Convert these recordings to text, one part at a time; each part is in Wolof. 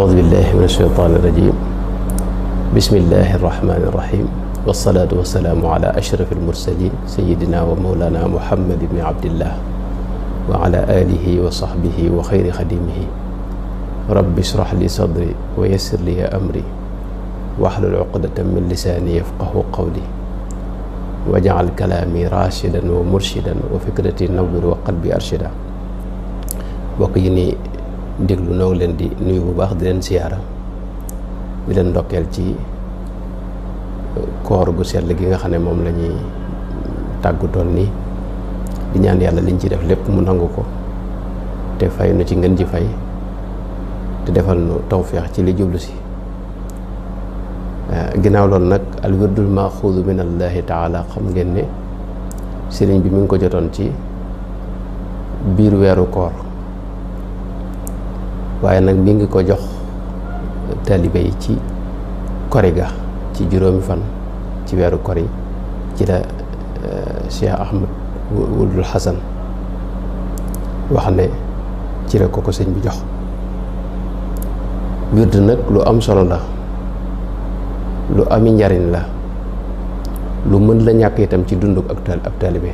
أعوذ بالله من الشيطان الرجيم بسم الله الرحمن الرحيم والصلاة والسلام على أشرف المرسلين سيدنا ومولانا محمد بن عبد الله وعلى آله وصحبه وخير خديمه رب اشرح لي صدري ويسر لي أمري واحلل عقدة من لساني يفقه قولي واجعل كلامي راشدا ومرشدا وفكرتي نور وقلبي أرشدا bokk yi ni déglu noo ngi leen di nuyu bu baax di leen siyaara di leen ndokkeel ci koor gu sell gi nga xam ne moom la ñuy tàggutoon nii di ñaan yàlla liñ ci def lépp mu nangu ko te fay nu ci ngeen ji fay te defal nu tawfeex ci li jublu si ginnaaw loolu nag al wirdul maxuudu min allahi taala xam ngeen ne sëriñ bi mi ngi ko jotoon ci biir weeru koor waaye nag mi ngi ko jox taalibe yi ci kori ga ci juróomi fan ci weeru kori ci la Cheikh Ahmad Wuldul Hasan wax ne ci la ko sëñ bi jox wird nag lu am solo la lu ami njariñ la lu mën la ñàkk itam ci dunduk ak taalibe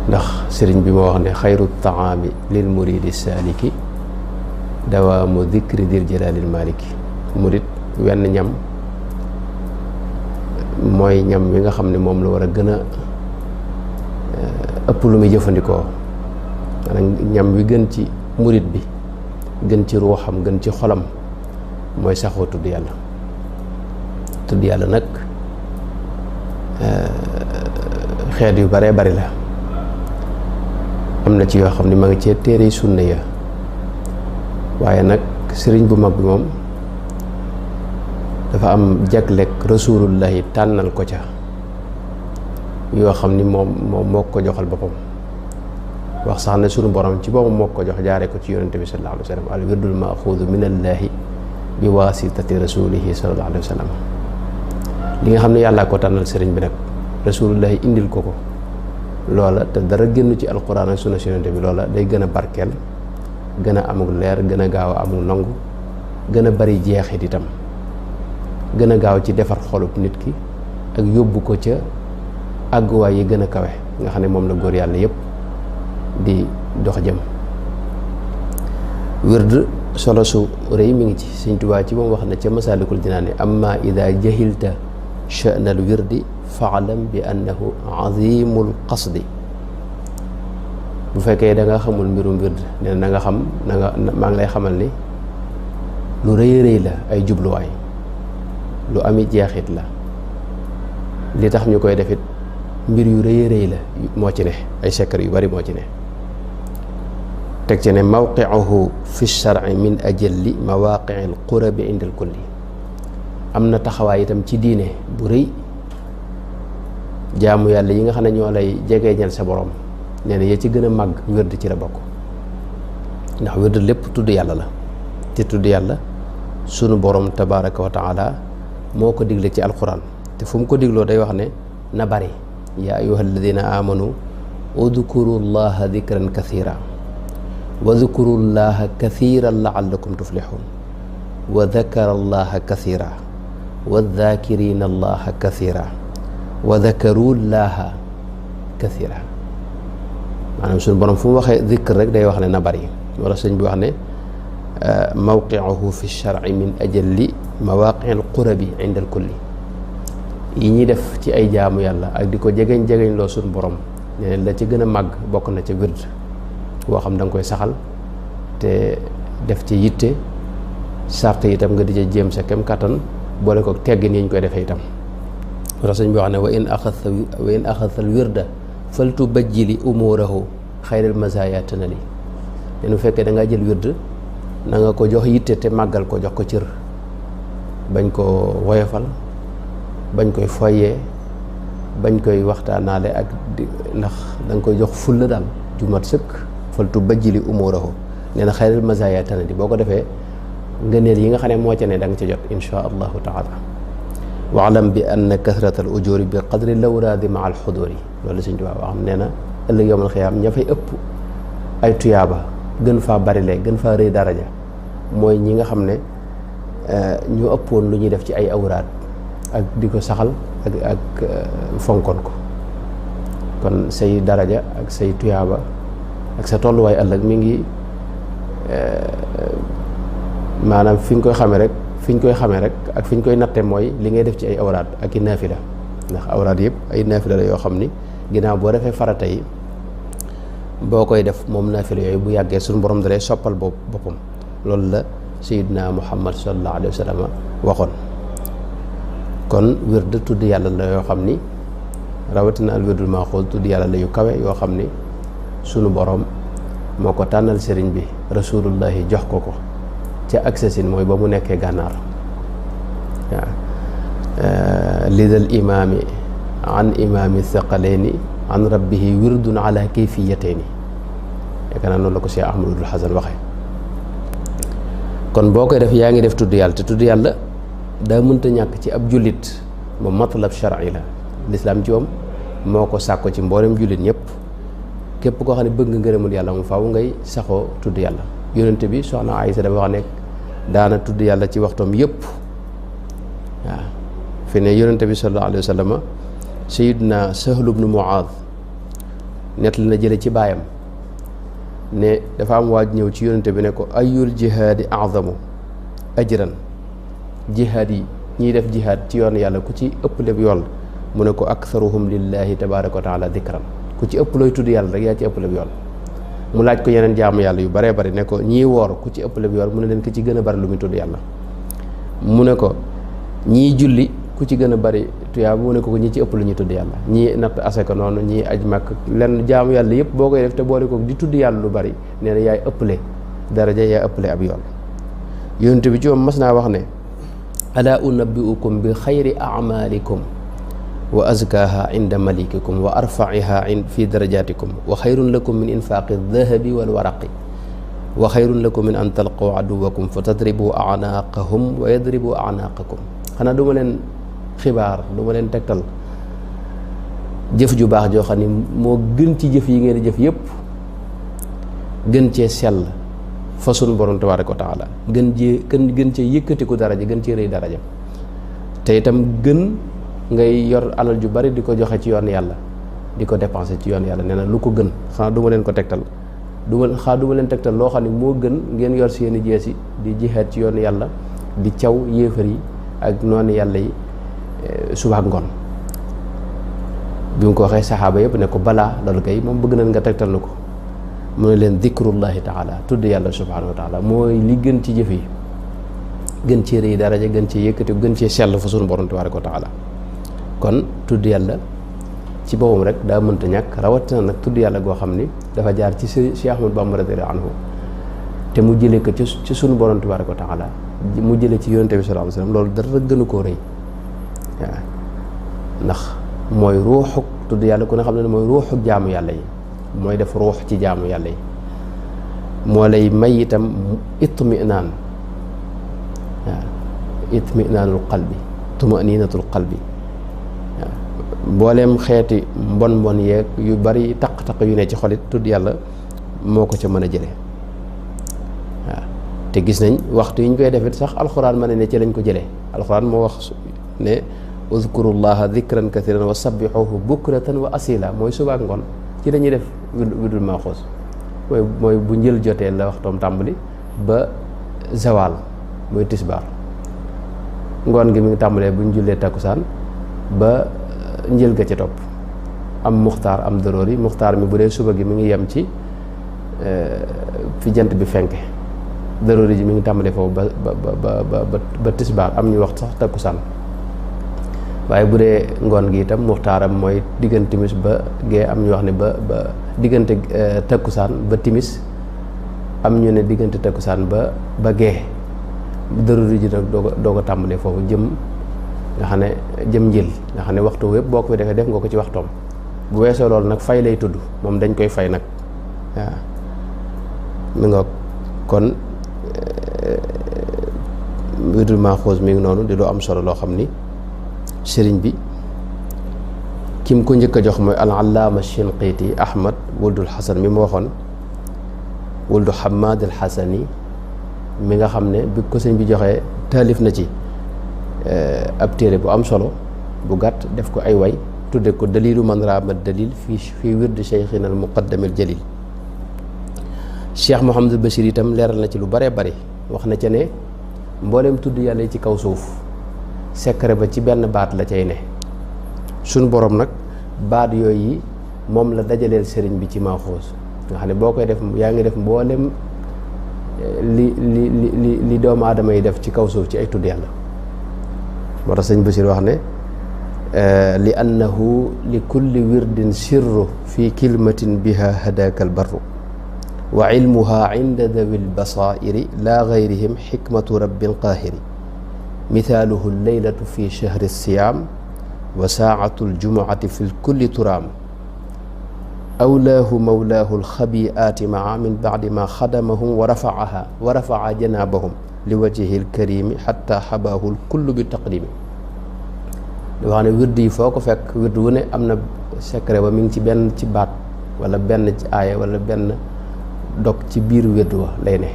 ndax sëriñ bi moo wax ne xayru taami lil muridi saaliki dawaamu dikri dil jalaalil maliki murid wenn ñam mooy ñam wi nga xam ne moom la war a gën a ëpp lu muy jëfandikoo maanaam ñam wi gën ci murid bi gën ci ruuxam gën ci xolam mooy saxoo tudd yàlla nag xeet yu baree bari la am na ci yoo xam ne ma ngi cee téere sunna ya waaye nag sëriñ bu mag bi moom dafa am jaglek rasulullahi tànnal ko ca yoo xam ni moom moo ko joxal boppam wax sax ne sunu borom ci boppam moo ko jox jaare ko ci yonente bi sallallahu alayhi wa sallam al wirdul maxuudu min allahi bi waasitati rasulihi sallallahu alayhi wa sallam li nga xam ne yàllaa ko tànnal sëriñ bi nag rasulullahi indil ko loola te dara génn ci alquran ak sunna yonente bi loola day gën a barkeel gën a amul leer gën a gaaw a amul nangu gën a bari jeexit itam gën a gaaw ci defar xolub nit ki ak yóbbu ko ca àgguwaay yi gën a kawe nga xam ne moom la góor yàlla yépp di dox jëm wird solo su rëy mi ngi ci Sëñ Tuubaa ci moom wax na ca Masaalikul Jinaan amma ida jahilta sha'nal wirdi faalam bi annahu azimul qasdi bu fekkee da nga xamul mbirum wird nee na nga xam maa ngi lay xamal ni lu rëy rëy la ay jubluwaay lu ami jeexit la li tax ñu koy defit mbir yu rëy rëy la moo ci ne ay secret yu bari moo ci ne teg ci ne mawqi'uhu fi shar'i min ajalli mawaqi'il qurabi indal kulli am na taxawaay itam ci diine bu rëy jaamu yàlla yi nga xam ne ñoo lay jegeeñal sa borom nee na ya ci gën a màgg wird ci la bokk ndax wird lépp tudd yàlla la te tudd yàlla sunu borom tabaraka wa taala moo ko digle ci alquran te fu mu ko digloo day wax ne na bari yaa ayuha alladina amanu udkuru llaha dikran kathira wa dukuru llaha kathiran laallakum tuflihun wa dakara llaha kathira wa dhakirina allaha kathira wa dakaru llaaha kathira maanaam suñu borom fu mu waxee dikr rek day wax ne na bari wala sëñ bi wax ne mawqi'uhu fi shar'i min ajalli mawaqi'il qurabi inda al kulli yi ñuy def ci ay jaamu yàlla ak di ko jegeñ loo suñu borom ne la ci gën a màgg bokk na ca wird boo xam da nga koy saxal te def ci yitte sarte itam nga di ca jéem sa kem kattan boole ko teggin yi ñu koy defee itam wala sëñ bi wax ne wa in axadta al wirda faltu bajjili umurahu xayral mazaya tanali leen bu fekkee da ngaa jël wird na nga ko jox yitte te màggal ko jox ko cër bañ ko woyofal bañ koy foyee bañ koy waxtaanaale ak ndax da nga koy jox fulla daal ju mat sëkk faltu bajjili umurahu nee na xayral mazaya tanali boo ko defee ngëneel yi nga xam ne moo ca ne da nga ca jot insha allahu taala waalam bi anna kasrata al ujuri bi qadri lawraadi ma al xuduri loolu Sëñ Tuubaa wax nee na ëllëg yawmal xiyaam ña fay ëpp ay tuyaaba gën faa barile gën faa rëy daraja mooy ñi nga xam ne ñu ëppoon lu ñuy def ci ay awraat ak di ko saxal ak fonkoon ko. kon say daraja ak say tuyaaba ak sa tolluwaay ëllëg mi ngi maanaam fi ñu koy xamee rek ak fi ñu koy natte mooy li ngay def ci ay awraat ak i naafila ndax awraat yëpp ay naafila la yoo xam ni ginnaaw boo defee farata yi boo koy def moom naafila yooyu bu yàggee suñu borom dalay soppal boppam loolu la sayyidina Muhammad sallallahu alayhi wa sallam waxoon. kon wird tudd yàlla la yoo xam ni rawatina al wirdul maaxuuz tudd yàlla la yu kawe yoo xam ni sunu borom moo ko tànnal sëriñ bi rasulullahi jox ko ca aksasin mooy ba mu nekkee gànnaar waaw lidal imaami an imaami thaqaleeni an rabbihi wirdun ala kayfiyateeni yaakaar naa noonu la ko Cheikh Ahmadul Hasan waxe kon boo koy def yaa ngi def tudd yàlla te tudd yàlla daa mënta ñàkk ci ab jullit moom matlab shar'i la lislaam ci moom moo ko sàkko ci mboolem jullit ñëpp képp koo xam ne bëgg nga ngërëmul yàlla mu faaw ngay saxoo tudd yàlla. yonente bi soxna Aysa dafa wax ne daana tudd yàlla ci waxtoom yëpp waaw fi ne yonente bi sallallahu alayhi wa sallam sayyidina Sahl ibn Muaad nett la na jële ci baayam ne dafa am waaj ñëw ci yonente bi ne ko ayul jihaadi a'zamu ajran jihaad yi ñiy def jihaad ci yoon yàlla ku ci ëpp lépp yool mu ne ko aktharuhum lillahi tabaraka wa taala dikran ku ci ëpp looy tudd yàlla rek yaa ci ëpp lépp yool mu laaj ko yeneen jaamu yàlla yu baree bari ne ko ñii woor ku ci ëpp lépp yool mu ne leen ku ci gën a bari lu muy tudd yàlla mu ne ko ñii julli ku ci gën a bari tuyaa mu ne ko ñi ci ëpp lu ñuy tudd yàlla ñii natt asaka noonu ñii aj màkk lenn jaamu yàlla yëpp boo koy def te boole ko di tudd yàlla lu bari nee na yaay ëpple daraja yaay ëpple ab yool yonent bi ci moom mas naa wax ne alaa unabbi'ukum bi xayri a'maalikum wa azkaaha inda malikikum wa arfa'iha fi darajatikum wa xayrun lakum min infaaqi dahabi wal waraqi wa xayrun lakum min an talqaw aduwakum fa tadribu a'naaqahum wa yadribu a'naaqakum xanaa du ma leen xibaar du ma leen tegtal jëf ju baax joo xam ni moo gën ci jëf yi ngeen di jëf yépp gën cee sell fa sunu borom tabaaraka wa taala gën cee yëkkatiku daraja gën cee rëy daraja te itam gën ngay yor alal ju bari di ko joxe ci yoon yàlla di ko dépenser ci yoon yàlla nee na lu ko gën xanaa du ma leen ko tegtal du ma leen tegtal loo xam ne moo gën ngeen yor seeni jeesi di jihaad ci yoon yàlla di caw yéefar yi ak noonu yàlla yi suba ak ngoon bi mu ko waxee saxaaba yëpp ne ko balaa loolu kay moom bëgg nañ nga tegtal na ko mu ne leen dikrullahi taala tudd yàlla subhanahu wa taala mooy li gën ci jëf yi gën cee rëy daraja gën cee yëkkati gën cee sell fa sunu borom tabaraka wa taala kon tudd yàlla ci boppam rek daa mënta ñàkk rawatina nag tudd yàlla goo xam ni dafa jaar ci Cheikh Ahmadou Bamba radiyallahu anhu te mu jëlee ko ci sunu borom tabaraka wa taala mu jëlee ci yonente bi sallallahu alayhi wasallam loolu dara gënu koo rëy waaw ndax mooy ruuxuk tudd yàlla ku ne xam ne mooy ruuxuk jaamu yàlla yi mooy def ruux ci jaamu yàlla yi moo lay may itam itminaan waaw itminaanul qalbi tumaninatul qalbi waaw mbooleem xeeti mbon yeeg yu bari taq-taq yu ne ci xolit tudd yàlla moo ko ca mën a jële waaw te gis nañ waxtu yi ñu koy defit sax alxuraan ma ne ci lañ ko jëlee alxuraan moo wax ne uzkurullaha dhikran kathiran wa sabbixuhu bukratan wa asila mooy suba ak ngoon ci dañuy def wirdul maaxuus mooy bu njël jotee la waxtoom tàmbali ba zawal mooy tisbaar ngoon gi mi ngi tàmbalee bu ñu jullee takkusaan ba njël ga ci topp am muxtaar am doroor yi muxtaar mi bu dee suba gi mi ngi yem ci fi jant bi fenke doroor yi mi ngi tàmbalee foofu ba tisbaar am ñu wax sax takkusaan waaye bu dee ngoon gi itam muxtaaram mooy diggante timis ba gee am ñu wax ne ba diggante takkusaan ba timis am ñu ne diggante takkusaan ba gee dërëri ji nag doo ko tàmbalee foofu jëm nga xam ne jëm njël nga xam ne waxtu wépp boo ko defee def nga ko ci waxtoom bu weesoo loolu nag fay lay tudd moom dañ koy fay nag waaw mi nga kon wirdul maaxuus mi ngi noonu di lu am solo loo xam ni sëriñ bi kim ko njëkk a jox mooy al-allaama Shinqiiti Ahmad wuldul Xasan mi mu waxoon wuldu Hamad al-Xasani mi nga xam ne bi ko sëñ bi joxee taalif na ci ab téere bu am solo bu gàtt def ko ay way tudde ko dalilu man raama dalil fii wirdi cheikhina al muqaddamil jalil. Cheikh Mouhamadul Bachir itam leeral na ci lu bare bari wax na ca ne mboolem tudd yàlla yi ci kaw suuf secret ba ci benn baat la cay ne. suñ borom nag baat yooyu yi moom la dajaleel sëriñ bi ci maaxoos nga xam ne boo koy def yaa ngi def mboolem li doomu aadama yi def ci kaw suuf ci ay tudd yàlla. moo tax sëñ Bachir wax ne li annahu li kulli wirdin sirru fi kilmatin biha hadaka albarru wa ilmuha inda dawi lbasairi la gayrihim xikmatu rabbil qaahiri mithaaluhu lleylatu fi chahri siyaam wa saacatu ljumuati fi lkulli turaam awlaahu mawlaahu alxabiaati maa min bacdi ma xadamahum wa rafaca janaabahum li wajhihi lkarimi xatta xabaahu lkullu bi taqdimi. di wax ne wird yi foo ko fekk wird wu ne am na secret ba mi ngi ci benn ci baat wala benn ci aaya wala benn dog ci biir wird wa lay ne.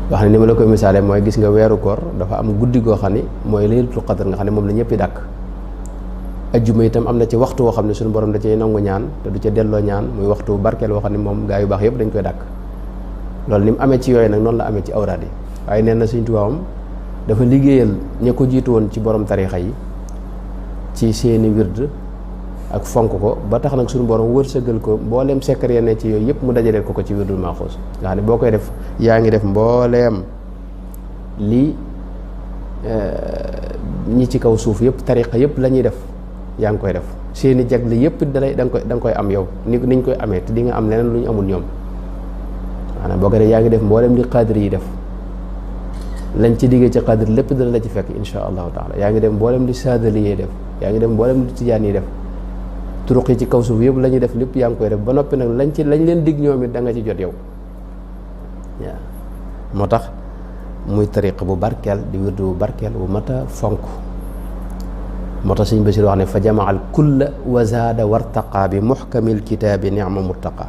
wax ne ni ma la koy misaale mooy gis nga weeru koor dafa am guddi goo xam ne mooy laylatul qadr nga xam ne moom la ñëpp di dàkk. ajjuma itam am na ci waxtu woo xam ne suñu borom da cay nangu ñaan te du ca delloo ñaan muy waxtu barkeel woo xam ne moom gaa yu baax yëpp dañ koy dàkk. loolu ni mu amee ci yooyu nag noonu la amee ci awraad yi waaye nee na Sëñ Tuubaa dafa liggéeyal ña ko jiitu woon ci borom tariixa yi ci seeni wird ak fonk ko ba tax nag suñu borom wërsëgal ko mbooleem secret ne ci yooyu yëpp mu dajaleel ko ci wirdul maaxuus nga xam ne boo koy def yaa ngi def mbooleem li ñi ci kaw suuf yëpp tariixa yëpp la ñuy def yaa ngi koy def seeni jagle yëpp da nga koy am yow niñ koy amee te di nga am leneen lu ñu amul ñoom maanaam boo ko def yaa ngi def mbooleem li xaadir yi def lañ ci diggee ci xaadir lépp dana la ci fekk insha allahu taala yaa ngi dem mbooleem li saadali yee def yaa ngi dem mbooleem li tijaan yi def turuq yi ci kaw suuf yëpp la ñuy def lépp yaa ngi koy def ba noppi nag lañ leen dig ñoom it da nga ci jot yow waaw moo tax muy tariq bu barkeel di wirdu bu barkeel bu mat a fonk. moo tax sëñ Bachir wax ne fa jamaa al kulla wa zaada wartaqa bi muxkamil kitaabi nicma murtaqa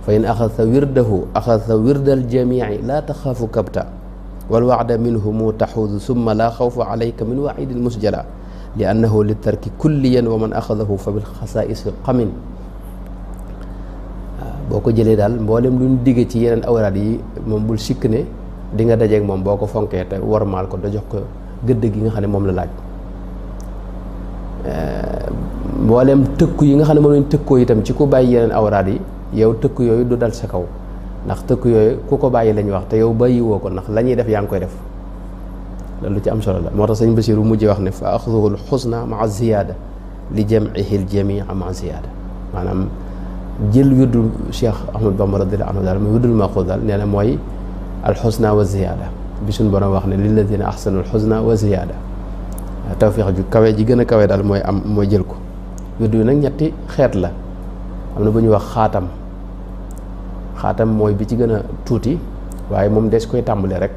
fa in axadta wirdahu axadta wirdal jamii laa taxaafu kabta wal waxda minhumu taxuudu summa laa xawfa alayka min waidil musjala li annahu li tarki kulliyan wa man axadahu fa bil xasaisi xamin. boo ko jëlee daal mboolem lu ñu digge ci yeneen awraad yi moom bul sikk ne di nga dajeeg moom boo ko fonkee te wormaal ko da jox ko gëdd gi nga xam ne moom la laaj. mboolem tëkku yi nga xam ne moom lañ tëkkoo itam ci ku bàyyi yeneen awraad yi yow tëkku yooyu du dal sa kaw ndax tëkku yooyu ku ko bàyyi lañ wax te yow bàyyi woo ko ndax la ñuy def yaa ngi koy def loolu ci am solo la. moo tax sëñ Basiru mujj wax ne fa axduhu l xusna maa ziyaada li jamcihi l jamia maa ziyaada maanaam jël wirdu Cheikh Ahmad Bamba radiyallahu anhu daal muy wirdul maaxuus daal nee na mooy alxusna wa ziyaada bi suñ borom wax ne lilladina axsanu alxusna wa ziyaada tawfiix ju kawe ji gën a kawe daal mooy jël ko. wirdu yi nag ñetti xeet la am na bu ñuy wax xaatam mooy bi ci gën a tuuti waaye moom des koy tàmbale rek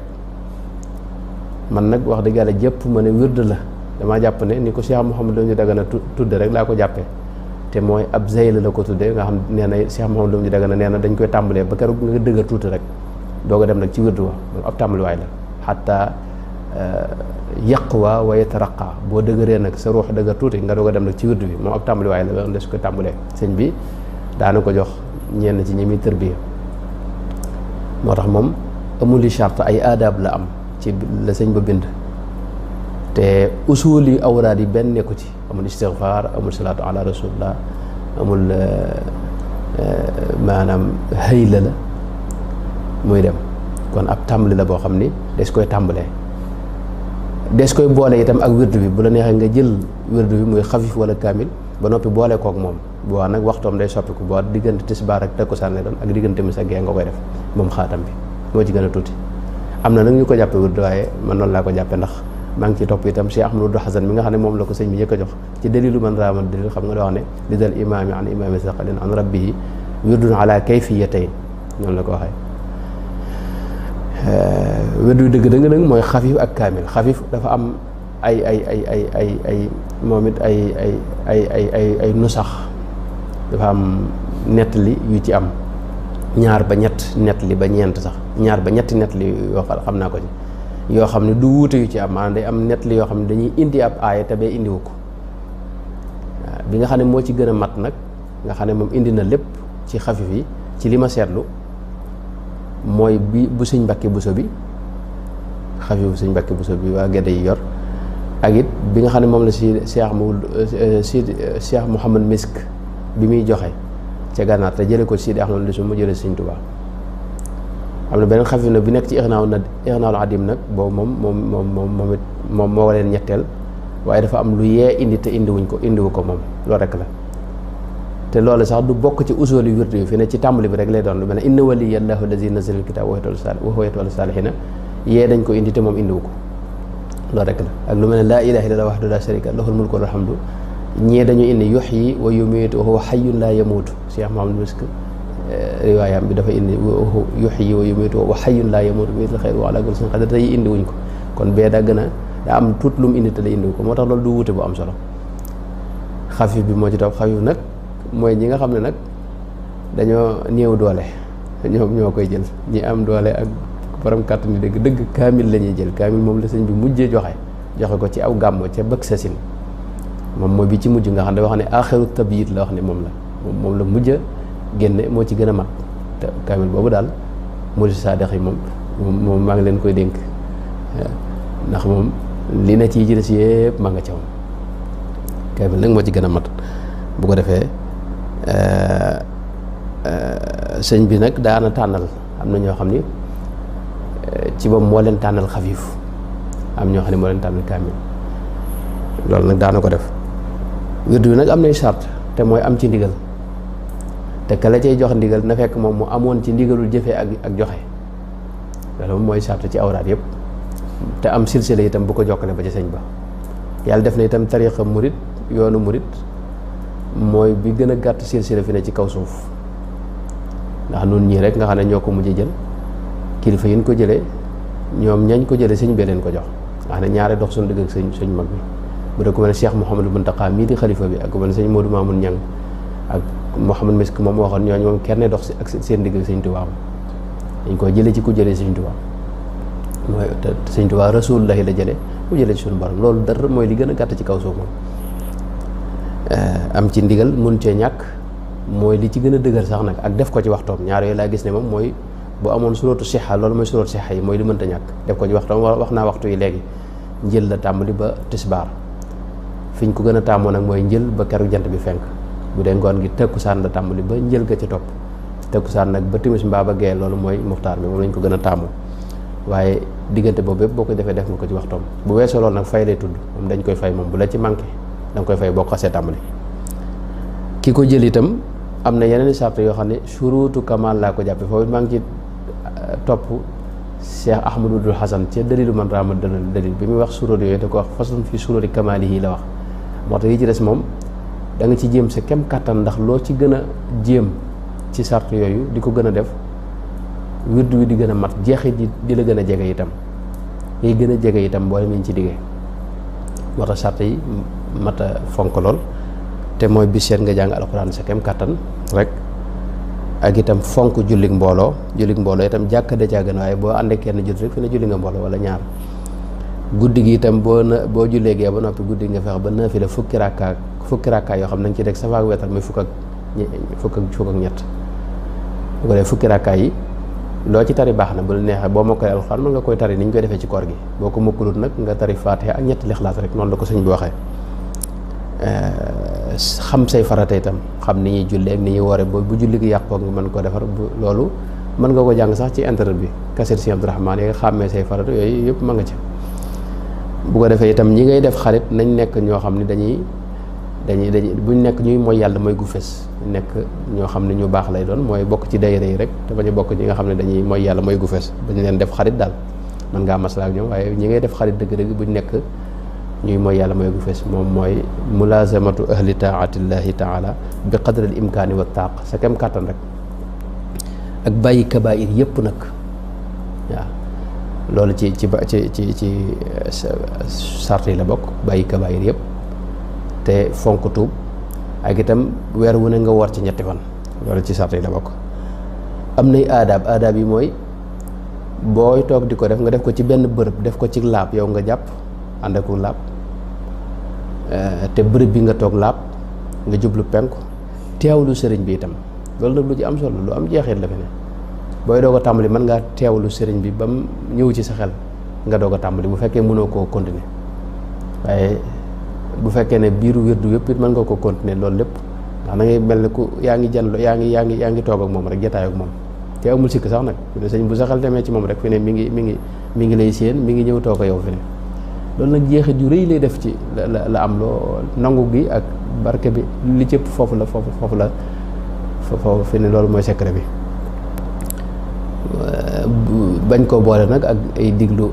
man nag wax dëgg yàlla jëpp ma ne wird la damaa jàpp ne ni ko Cheikh Mouhamadou Lamine Dagana tudde rek laa ko jàppee te mooy ab zeyl la ko tuddee nga xam nee na Cheikh Mouhamadou Lamine Dagana nee na dañ koy tàmbalee ba keroog nga dëgër tuuti rek doog a dem nag ci wird wa moom ab tàmbaliwaay la xataa yaqwa wa yataraqa boo dëgëree nag sa ruux dëgër tuuti nga doog a dem nag ci wird bi moom ab tàmbaliwaay la ba des koy tàmbalee sëñ bi daana ko jox ñenn ci ñi muy tërbiya moo tax moom amuli charte ay aadab la am ci la sëñ ba bind te usuli awraad yi benn nekku ci amul istigfaar amul salaatu ala rasulillah amul maanaam hayla la muy dem kon ab tàmbali la boo xam ni des koy tàmbalee des koy boole itam ak wirdu bi bu la neexee nga jël wirdu bi muy xafif wala kaamil ba noppi boole kook moom boo nag waxtoom day soppiku boo diggante tisbaar ak takkusaan lay doon ak diggante mis ak gee nga koy def moom xaatam bi moo ci gën a tuuti. am na nag ñu ko jàppe wirdu waaye man noonu laa ko jàppe ndax maa ngi ci topp itam Cheikh Ahmadou Hasan mi nga xam ne moom la ko sëñ bi njëkk a jox ci dalilu man raama dalil xam nga da wax ne li dal imaami an imaami saqalin an rabbihi wirdun ala kayfiyatayn noonu la ko waxee. wirdu dëgg nag mooy xafif ak kaamil xafif dafa am ay moom it ay nusax dafa am nettali yu ci am ñaar ba ñett nett li ba ñeent sax ñaar ba ñetti nett li yoo xam naa ko ci yoo xam ne du wuute yu ci am maanaam day am nett li yoo xam ne dañuy indi ab aaya te bee indiwu ko waaw bi nga xam ne moo ci gën a mat nag nga xam ne moom indi na lépp ci xafif yi ci li ma seetlu mooy bi bu sëñ Mbàkke Buso bi xafif bu sëñ Mbàkke Buso bi waa Gedde yi yor ak it bi nga xam ne moom la Cheikh Mouhamad Misk bi muy joxe ca gànnaar te jële ko Sidi Ahmad Lissu mu jële Sëñ Tuubaa am na beneen xafif na bi nekk ci Ixnaawul Adim nag boobu moom moo leen ñetteel waaye dafa am lu yee indi te indiwu ko moom loolu rek la te loolu sax du bokk ci usuli wird yi fi ne ci tàmbali bi rek lay doon lu mel ne inna waliyallahu allazi nazzala alkitaaba wa huwa yatawalla saalihiina yee dañ ko indi te moom indiwu ko loolu rek la ak lu mel ne laa ilaaha illallaah wahdahu laa shariika lahu lahul mulku wa lahul hamdu ñee dañu indi yuhyi wa yumiitu wa huwa hayyun laa yamuutu Cheikh Mouhamadou Misk riwaayam bi dafa indi yuhyi wa yumiitu wa huwa hayyun laa yamuutu bi yadihil xayru wa alaa kulli shay'in qadiir tey indi wuñ ko kon bee daa am tuut lu mu indi te la indiwu ko moo tax loolu du wuute bu am solo xafif bi moo ci topp xafif nag mooy ñi nga xam ne nag dañoo néew doole ñoom ñoo koy jël ñi am doole ak borom kàttan ni dëgg kaamil la ñuy jël kaamil moom la sëñ bi mujjee joxe ko ci aw gàmmo ca bëgg sasin moom mooy bi ci mujj nga xam ne wax ne aaxiru tabyit la wax ne moom la mujj a génne moo ci gën a mat te kaamil boobu daal murid saadiq yi moom maa ngi leen koy dénk ndax moom li na ci ci des yëpp maa nga ca moom kaamil nag moo ci gën a mat bu ko defee sëñ bi nag daana tànnal am na ñoo xam ni ci boobu moo leen tànnal xafiif am ñoo xam ne moo leen tànnal kaamil loolu nag daana ko def wirdu bi nag am nay sart te mooy am ci ndigal te ka la cay jox ndigal na fekk moom mu amoon ci ndigalul jëfee ak joxe loolu moom mooy sart ci awraat yëpp te am silsila itam bu ko jokkale ba ci sëñ ba yàlla def na itam tariqa murit yoonu murit mooy bi gën a gàtt silsila fi ne ci kaw suuf ndax nun ñii rek nga xam ne ñoo ko mujj jël kilifa yi ñu ko jëlee ñoom ñañ ko jëlee sëñ bee leen ko jox nga xam ne ñaare dox suñu digg ak sëñ mag bi bu dee ku mel ne Cheikh Mouhamadou Mountakha mii di xalifa bi ak ku mel ne sëñ Modou Mamoun Niang ak Mouhamad Misk moom waxoon ñooñu moom kenn dox ak seen digg ak sëñ Tuubaa dañ ko jëlee ci ku jëlee sëñ Tuubaa mooy te sëñ Tuubaa Rasulullahi la jëlee mu jëlee ci suñu borom loolu dara mooy li gën a gàtt ci kaw suuf moom am ci ndigal mun cee ñàkk mooy li ci gën a dëgër sax nag ak def ko ci waxtoom ñaar yooyu laa gis ne moom mooy bu amoon surootu sixa loolu mooy surootu sixa yi mooy li mënta ñàkk def ko ci waxtoom wax naa waxtu yi léegi njël la tàmbali ba tisbaar fi ñu ko gën a tàmmoo nag mooy njël ba keru jant bi fenk bu dee ngoon gi takkusaan la tàmbali ba njël ga ci topp takkusaan nag ba timis mbaa ba gee loolu mooy muxtaar bi moom lañ ko gën a tàmmoo waaye diggante boobu yëpp boo ko defee def nga ko ci waxtoom bu weesoo loolu nag fay lay tudd moom dañ koy fay moom bu la ci manqué da nga koy fay boo ko xasee tàmbali ki ko jël itam am na yeneen sart yoo xam ne suruutu kamal laa ko jàppe foofu maa ngi ci topp Cheikh Ahmadou Dul Hasan ca dalilu man raama dalil bi muy wax suróot yooyu da ko wax façon fi suróoti kamaalihi la wax moo tax yi ci des moom da nga ci jéem sa kem kàttan ndax loo ci gën a jéem ci sart yooyu di ko gën a def wirdu wi di gën a mat jeexit di la gën a jege itam yi gën a jege itam boole miñ ci diggee moo tax sart yi mat a fonk lool te mooy bis seet nga jàng alxuraan sa kem kàttan rek ak itam fonk jullik mbooloo itam jàkka da caa gën waaye boo àndee kenn julli rek fi ne julli nga mbooloo wala ñaar guddi gi itam boo jullee gee ba noppi guddi nga fexe ba naafila fukki rakkaa yoo xam ne nañ ci teg safaak wetar muy fukk ak ñett bu ko dee fukki rakkaa yi loo ci tari baax na bu la neexee boo mokkalee alxuraan mën nga koy tari ni ñu koy defee ci koor gi boo ko mokkalut nag nga tari faatiha ak ñetti lixlaas rek noonu la ko sëñ bi waxee xam say farata itam xam ni ñuy jullee ak ni ñuy woore bu julli gi yàqoo nga mën ko defar loolu mën nga ko jàng sax ci internet bi kaset si Abdourahmane yi nga xàmmee say farata yooyu yëpp ma nga ci bu ko defee itam ñi ngay def xarit nañ nekk ñoo xam ne dañuy buñ nekk ñuy mooy yàlla mooy gu fes nekk ñoo xam ne ñu baax lay doon mooy bokk ci daayira yi rek te bañ a bokk ñi nga xam ne dañuy mooy yàlla mooy gu fes bañ leen def xarit daal mën ngaa maslaa ak ñoom waaye ñi ngay def xarit dëgg-dëgg buñ nekk ñuy mooy yàlla mooy gu fees moom mooy mulazamatu ahli taatillahi taala bi qadril imkaani wa taaq sa kem kàttan rek ak bàyyi kabaayir yëpp nag waaw loolu ci sart yi la bokk bàyyi kabaayir yëpp te fonk tuub ak itam weer wu ne nga woor ci ñetti fan loolu ci sart yi la bokk am nay aadaab yi mooy booy toog di ko def nga def ko ci benn bërëb def ko ci laab yow nga jàpp ànd ak laab te bërëb bi nga toog laab nga jublu penku teewlu sëriñ bi itam loolu nag lu ci am solo lu am jeexit la fi ne booy doog a tàmbali mën ngaa teewlu sëriñ bi ba mu ñëw ci sa xel nga doog a tàmbali bu fekkee mënoo koo continuer waaye bu fekkee ne biiru wirdu yëpp it mën nga ko continuer loolu lépp ndax da ngay mel ne ku yaa ngi toog ak moom rek jotaay ak moom te amul sikk sax nag sëñ bu sa xel demee ci moom rek fi ne mi ngi lay séen mi ngi ñëw toog ak yow fi ne loolu nag jeexit ju rëy lay def ci la am loo nangu gi ak barke bi li cëpp foofu fi ne loolu mooy secret bi bañ koo boole nag ak ay diglu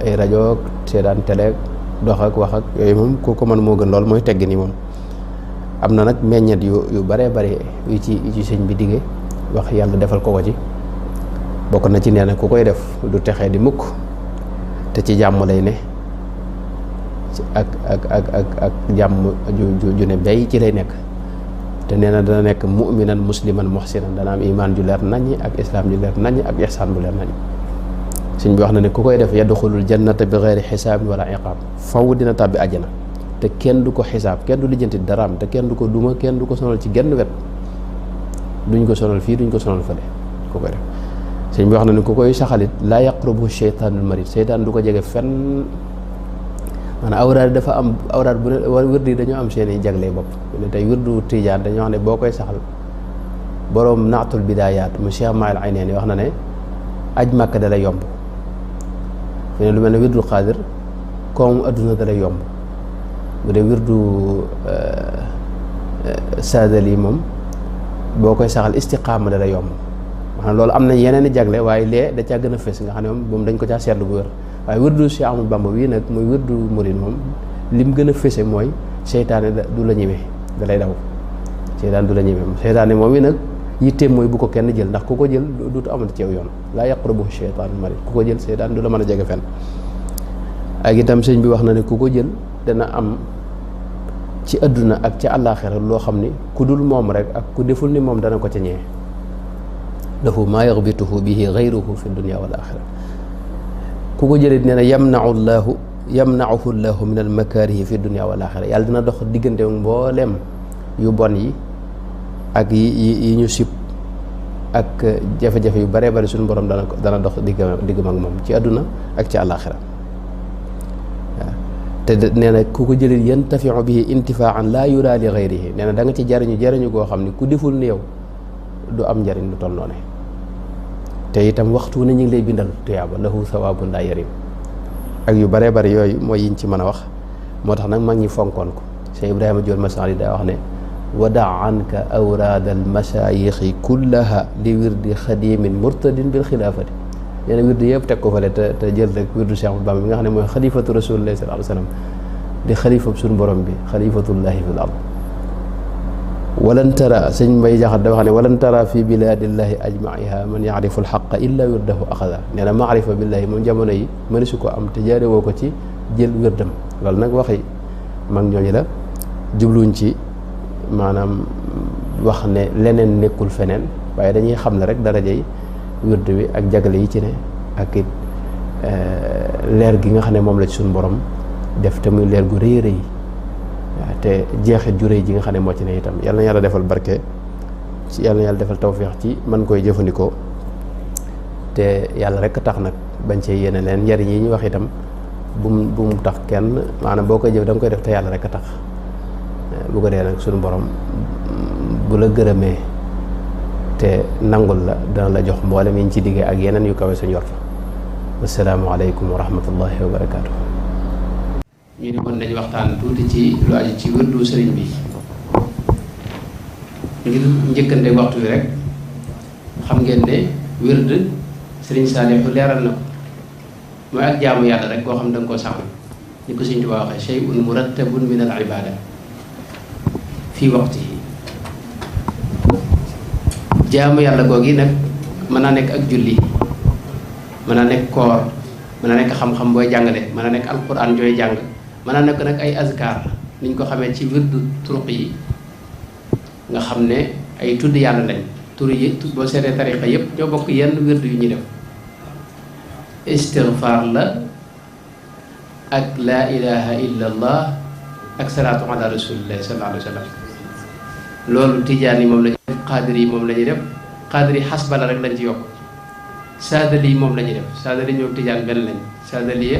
ay rajo seetaan télé dox ak wax ak yooyu moom ku ko mën moo gën loolu mooy tegg ni moom am na nag meññet yu bare bare yu ci sëñ bi digge wax yàlla defal ko ci bokk na ci nee na ku koy def du texee di mukk te ci jàmm lay ne ak jàmm ju ne bay ci lay nekk te nee na dana nekk mu'minan musliman muhsinan dana am iman ju leer naññi ak islam ju leer naññi ak ihsaan bu leer naññi sëñ bi wax na ne ku koy def yadxulul jannata bi geyri xisaabin wala iqaab faw dina tàbbi àjjana te kenn du ko xisaab kenn du lijjanti daraam te kenn du ko duma kenn du ko sonal ci genn wet duñ ko sonal fii duñ ko sonal fële ku koy def sëñ bi wax na ne ku koy saxalit laa yaqrubu sheytaanul marid seytaan du ko jege fenn maanaam awraad dafa am awraad bu ne wirdu yi dañoo am seen i jagle bopp ne tey wirdu tijaan dañoo wax ne boo koy saxal boroom naatul bidaayaat mu Cheikh Maal Ayneen wax na ne aj Màkka da lay yomb fi ne lu mel ne wirdu xaadir comme adduna da lay yomb bu dee wirdu saadali moom boo koy saxal istiqaama da lay yomb maanaam loolu am na yeneen i jagle waaye lee da caa gën a fës nga xam ne moom dañ ko caa seetlu bu wér waaye wirdu Cheikh Ahmadou Bamba wii nag muy wirdu murid moom lim gën a fëse mooy seytaane du la ñeme da lay daw seytaane du la ñeme seytaane moom wi nag yitteem mooy bu ko kenn jël ndax ku ko jël duutu amati ci yow yoon laa yaqrabu sheytaan marid ku ko jël seytaan du la mën a jege fenn ak itam sëñ bi wax na ne ku ko jël dana am ci adduna ak ca àllaaxira loo xam ni ku dul moom rek ak ku deful ni moom dana ko ca ñee lahu maa yaxbituhu bihi gayruhu fi dunya wal axira ku ko jëlee nee na yamnauhu llahu min al makaarihi fi dunya wal axira yàlla dina dox diggante mbooleem yu bon yi ak yi ñu sib ak jafe-jafe yu bare bari suñu borom dana dox diggam ak moom ci àdduna ak ci àllaaxira waaw te nee na ku ko jëlee yantafiu bihi intifaan laa yuraa li gayrihi nee na da nga ci jariñu goo xam ne ku deful ni yow du am njariñ lu toll noonu te itam waxtu ne ñu ngi lay bindal tuyaaba lahu sawaabun laa yarim ak yu bare bari yooyu mooy yiñ ci mën a wax moo tax nag mag ñi fonkoon ko Cheikh Ibrahima Diol Masali daa wax ne wadaa anka awraad al masaayixi kullaha li wirdi xadimin murtadin bil xilaafati nee na wirdi yëpp teg ko fale te jël rek wirdu Cheikh Ahmadou Bamba bi nga xam ne mooy xalifatu rasulillahi sallallahu alayhi wa sallam di xalifa suñu borom bi xalifatullahi fil ard walan tara sëñ Mbay Jaxate da wax ne walan tara fi bilaadillahi ajmaiha man yaarifu alxaqa illa wirdahu axada nee na maarifa billahi moom jamono yi mëni su ko am te jaare woo ko ci jël wirdam loolu nag waxi mag ñooñu la jubluñ ci maanaam wax ne leneen nekkul feneen waaye dañuy xam ne rek darajey wirdu bi ak jagale yi ci ne ak it leer gi nga xam ne moom la ci suñu borom def te muy leer gu rëy rëy waaw te jeexit ju rëy ji nga xam ne moo ci ne itam yàlla na yàlla defal barke ci yàlla na yàlla defal tawféex ci man koy jëfandikoo te yàlla rek tax nag bañ cee yéene leen njariñ yi ñu wax itam bu mu tax kenn maanaam boo koy jëf da nga koy def te yàlla rek a tax bu ko dee nag suñu borom bu la gërëmee te nangul la dana la jox mboolem yi ñu ci diggee ak yeneen yu kawe sa njort wasalaamualeykum wa rahmatullahi wa barakaatu. ñu ni kon dañu waxtaan tuuti ci lu aju ci wirdu sëriñ bi ngir njëkkante waxtu bi rek xam ngeen ne wird sëriñ Saalihu leeral na ko mooy ak jaamu yàlla rek koo xam da nga koo saxal ni ko Sëriñ Tuubaa waxee shay'un murattabun min al ibada fii waqtihi jaamu yàlla googi nag mën naa nekk ak julli mën naa nekk koor mën naa nekk xam-xam booy jàngale mën naa nekk alquran jooy jàng mën naa nekk nag ay azkar niñ ko xamee ci wirdu turuq yi nga xam ne ay tudd yàlla lañ tur yi boo seetee tariqa yëpp ñoo bokk yenn wird yu ñuy def istighfar la ak laa ilaha illa allah ak salaatu ala rasulillahi sallallahu alayhi wa sallam loolu tijaan yi moom la ñuy def xaadir yi moom la ñuy def xaadir yi xasbala rek lañ ci yokk saadali yi moom la ñuy def saadali ñoom tijaan benn lañ saadali ya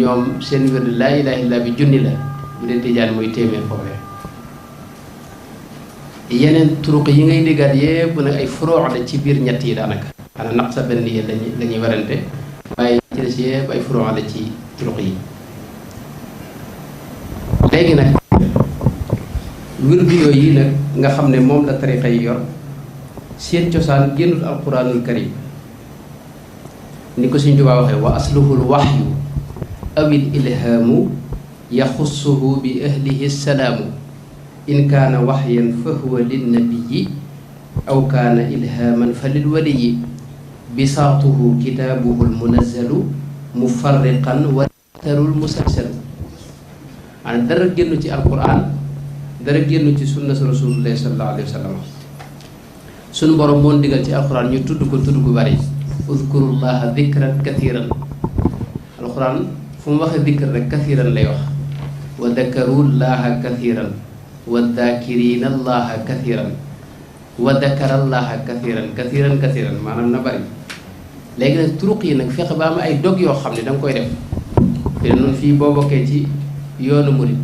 ñoom seen wird laa ilaha illa bi junni la bu dee tijaan muy téeméer foofee yeneen turuq yi ngay déggaat yépp nag ay furoo la ci biir ñett yi daanaka xanaa naq sa benn yi la ñuy warante waaye ci des yépp ay furoo la ci turuq yi léegi nag wird yooyu yi nag nga xam ne moom la tariqa yi yor seen cosaan génnul alquranul karim ni ko Sëñ Tuubaa waxee wa asluhul waxyu awil ilhaamu yaxussuhu bi ahlihi salaamu in kaana waxyan fa huwa linnabiyi aw kaana ilhaaman fa lilwaliyi bisaatuhu kitaabuhu almunazzalu mufarriqan wa tarul musalsalu maanaam dara génn ci alquran dara génn ci sunna rasulullahi sallallahu alayhi wa sallam sunu borom moon digal ci alquran ñu tudd ko tudd gu bari udkurullaha dikran kathiran alquran fu mu waxee dikr rek kathiran lay wax wa dakarullaha kathiran wa dakirina allaha kathiran wa dakarallaha kathiran maanaam na bari léegi nag turuq yi nag fexe ba am ay dog yoo xam ne da nga koy def te noonu fii boo bokkee ci yoonu murid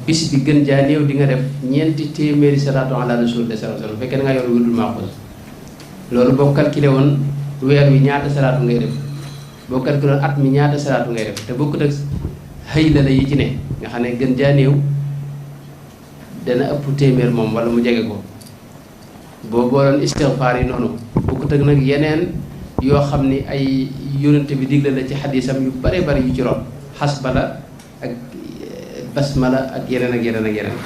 bis bi gën jaa néew di nga def ñeenti téeméeri salaatu ala rasulillah sallallahu alayhi wasallam fekkee da nga yor wirdul maaxuus loolu boo calculé woon weer wi ñaata salaatu ngay def boo calculé woon at mi ñaata salaatu ngay def te bokkut ak xëy la yi ci ne nga xam ne gën jaa néew dana ëpp téeméer moom wala mu jege ko boo booloon istighfar yi noonu bokkut ak nag yeneen yoo xam ni ay yónnante bi digle la ci xadisam yu bare bari yu ci ron xasbala ak basmala ak yeneen ak yeneen ak yeneen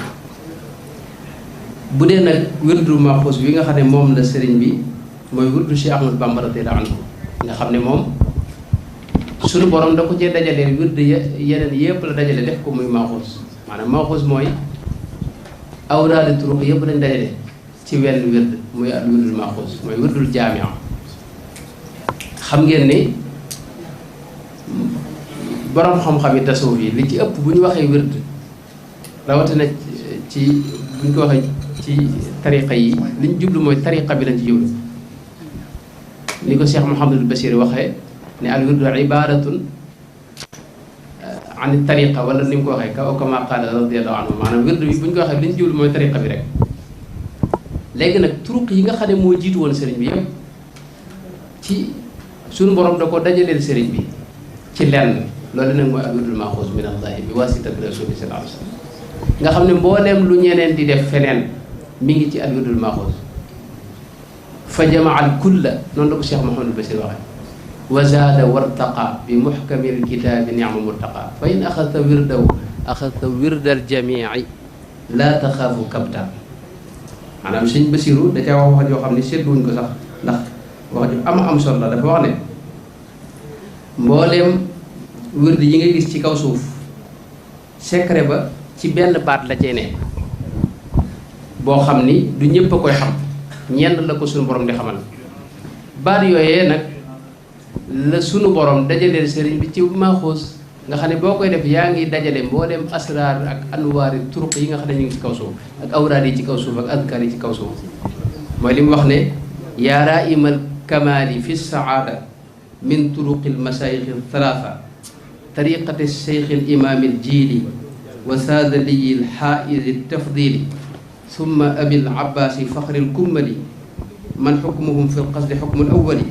bu dee nag wirdu maxuus bi nga xam ne moom la sëriñ bi mooy wirdu Cheikh Ahmadou Bamba radiyallahu anhu nga xam ne moom suñu borom da ko cee dajalee wirdu yeneen yëpp la dajale def ko muy maxuus maanaam maxuus mooy awraadi turuq yëpp lañ dajale ci wenn wird muy al wirdul maxuus mooy wirdul jaamia xam ngeen ni borom xam-xam yi tasawuf yi li ci ëpp bu ñu waxee wird rawatina ci bu ñu ko waxee ci tariqa yi li ñu jublu mooy tariqa bi lañ ci jublu ni ko Cheikh Mouhamadul Bachir waxee ne al wirdu ibaratun an tariqa wala ni mu ko waxee ka kama qaala radiyallahu anhu maanaam wird bi bu ñu ko waxee li ñu jublu mooy tariqa bi rek léegi nag turuq yi nga xam ne moo jiitu woon sëriñ bi yëpp ci suñu borom da ko dajaleel sëriñ bi ci lenn loolu nag mooy al wirdul maxuus min allahi bi wasitati rasuli sallallahu alayhi wa sallam nga xam ne mbooleem lu ñeneen di def feneen mi ngi ci al wirdul maxuus fa jamaa al kulla noonu la ko Cheikh Mouhamadul Bachir waxee wa zaada wartaqa bi muxkamil kitaabi ni'ma murtaqa fa in axadta wirdahu axadta wirdal jamii laa taxaafu kabta maanaam sëñ Basiru da caa wax yoo xam ne seetluwuñ ko sax ndax wax ju am solo la dafa wax ne mbooleem wird yi ngay gis ci kaw suuf secret ba ci benn baat la cee ne boo xam ni du ñëpp a koy xam ñenn la ko sunu borom di xamal baat yooyee nag la sunu borom dajaleel sëriñ bi ci maxuus nga xam ne boo koy def yaa ngi dajale mbooleem asraar ak anwaari turuq yi nga xam ne ñu ngi ci kaw suuf ak awraad yi ci kaw suuf ak adkaar yi ci kaw suuf mooy li mu wax ne yaa raimal kamaali fi saada min turuqil masaayixi thalatha tariqati cheikh imaami aljiili wa saadaliyi alxaaidi tafdili summa abil abbaasi faxri alkummali man xukmuhum fi lqasdi xukmu alawali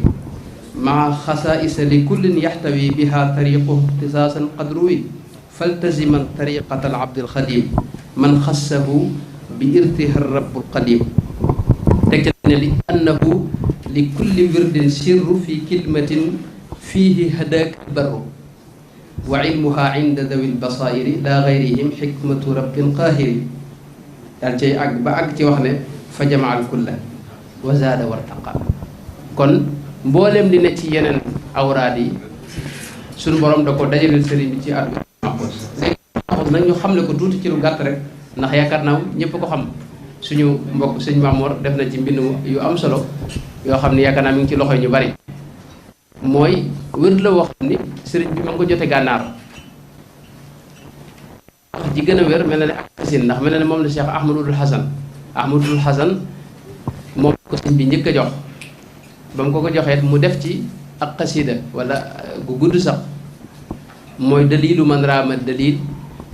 maa xasaa'isa li kullin yaxtawi biha tariquhu ixtisaasan qad ruwi faltaziman tariqata alabdi alxadim man xassahu bi irtiha rabu alqadim teg ne li annahu li kulli wirdin sirru fi kilmatin fiihi hadaaka barru wa ilmuha inda dawi lbasairi la gayrihim xikmatu rabbin qaahiri daal cay àgg ba àgg ci wax ne fa jamaa al kulla wa zaada wartaqa kon mboolem li ne ci yeneen awraad yi suñu borom da ko dajaleel sëriñ bi ci àddu maxuus léegi maxuus nag ñu xam ne ko tuuti ci lu gàtt rek ndax yaakaar naa ñëpp ko xam suñu mbokk sëñ Mamour def na ci mbind yu am solo yoo xam ne yaakaar naa mi ngi ci loxo ñu bari mooy wér la wax ni sëriñ bi ma ngi ko jote gànnaar wax ji gën a wér mel na ne ak xasin ndax mel na ne moom la Cheikh Ahmadul Hasan moom ko sëñ bi njëkk a jox ba mu ko joxeet mu def ci ak xasida wala gu gudd sax mooy dalilu man raama dalil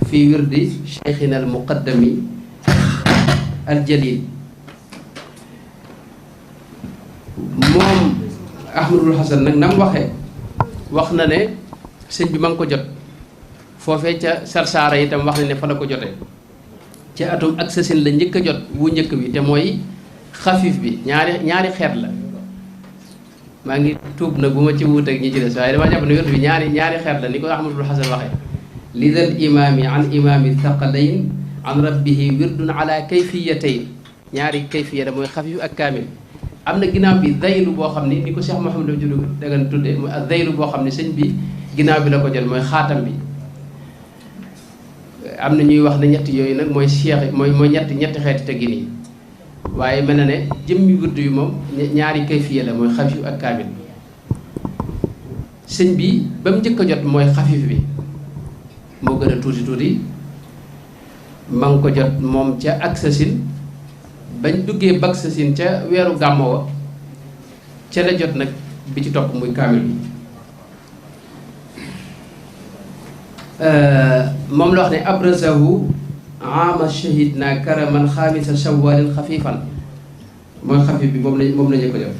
fii wirdi cheikhina al muqaddami al jalil moom Ahmadul Hasan nag nam wax na ne sëñ bi ma ngi ko jot foofee ca Sarsaara itam wax na ne fa la ko jotee ci atum ak sasin la njëkk a jot wu njëkk bi te mooy xafif bi ñaari xeet la maa ngi tuub nag bu ma ci wuuteeg ñi ci des waaye damaa jàpp ne wird bi ñaari xeet la ni ko Ahmadul Hasan waxee lidal imaami an imaami thaqalayn an rabbihi wirdun ala kayfiyatayn ñaari kayfiya da mooy xafif ak kaamil am na ginnaaw bi daylu boo xam ni ko Cheikh Mouhamadou Diop dagan tudde mooy ak daylu boo xam ne sëñ bi ginnaaw bi la ko jël mooy xaatam bi am na ñuy wax ne ñetti yooyu nag mooy cheikh mooy ñetti xeeti teggin yi waaye mel na ne jëmmi wird yu moom ñaari kayfiya la mooy xafif ak kaamil sëñ bi ba mu njëkk a jot mooy xafif bi moo gën a tuuti ma ngi ko jot moom ca ak sasin bañ duggee bak sasin ca weeru gàmmo wa ca la jot nag bi ci topp muy kaamil bi moom la wax ne abrazahu ama shahidna karaman xaamisa shawalin xafifan mooy xafif bi moom la ñu ko def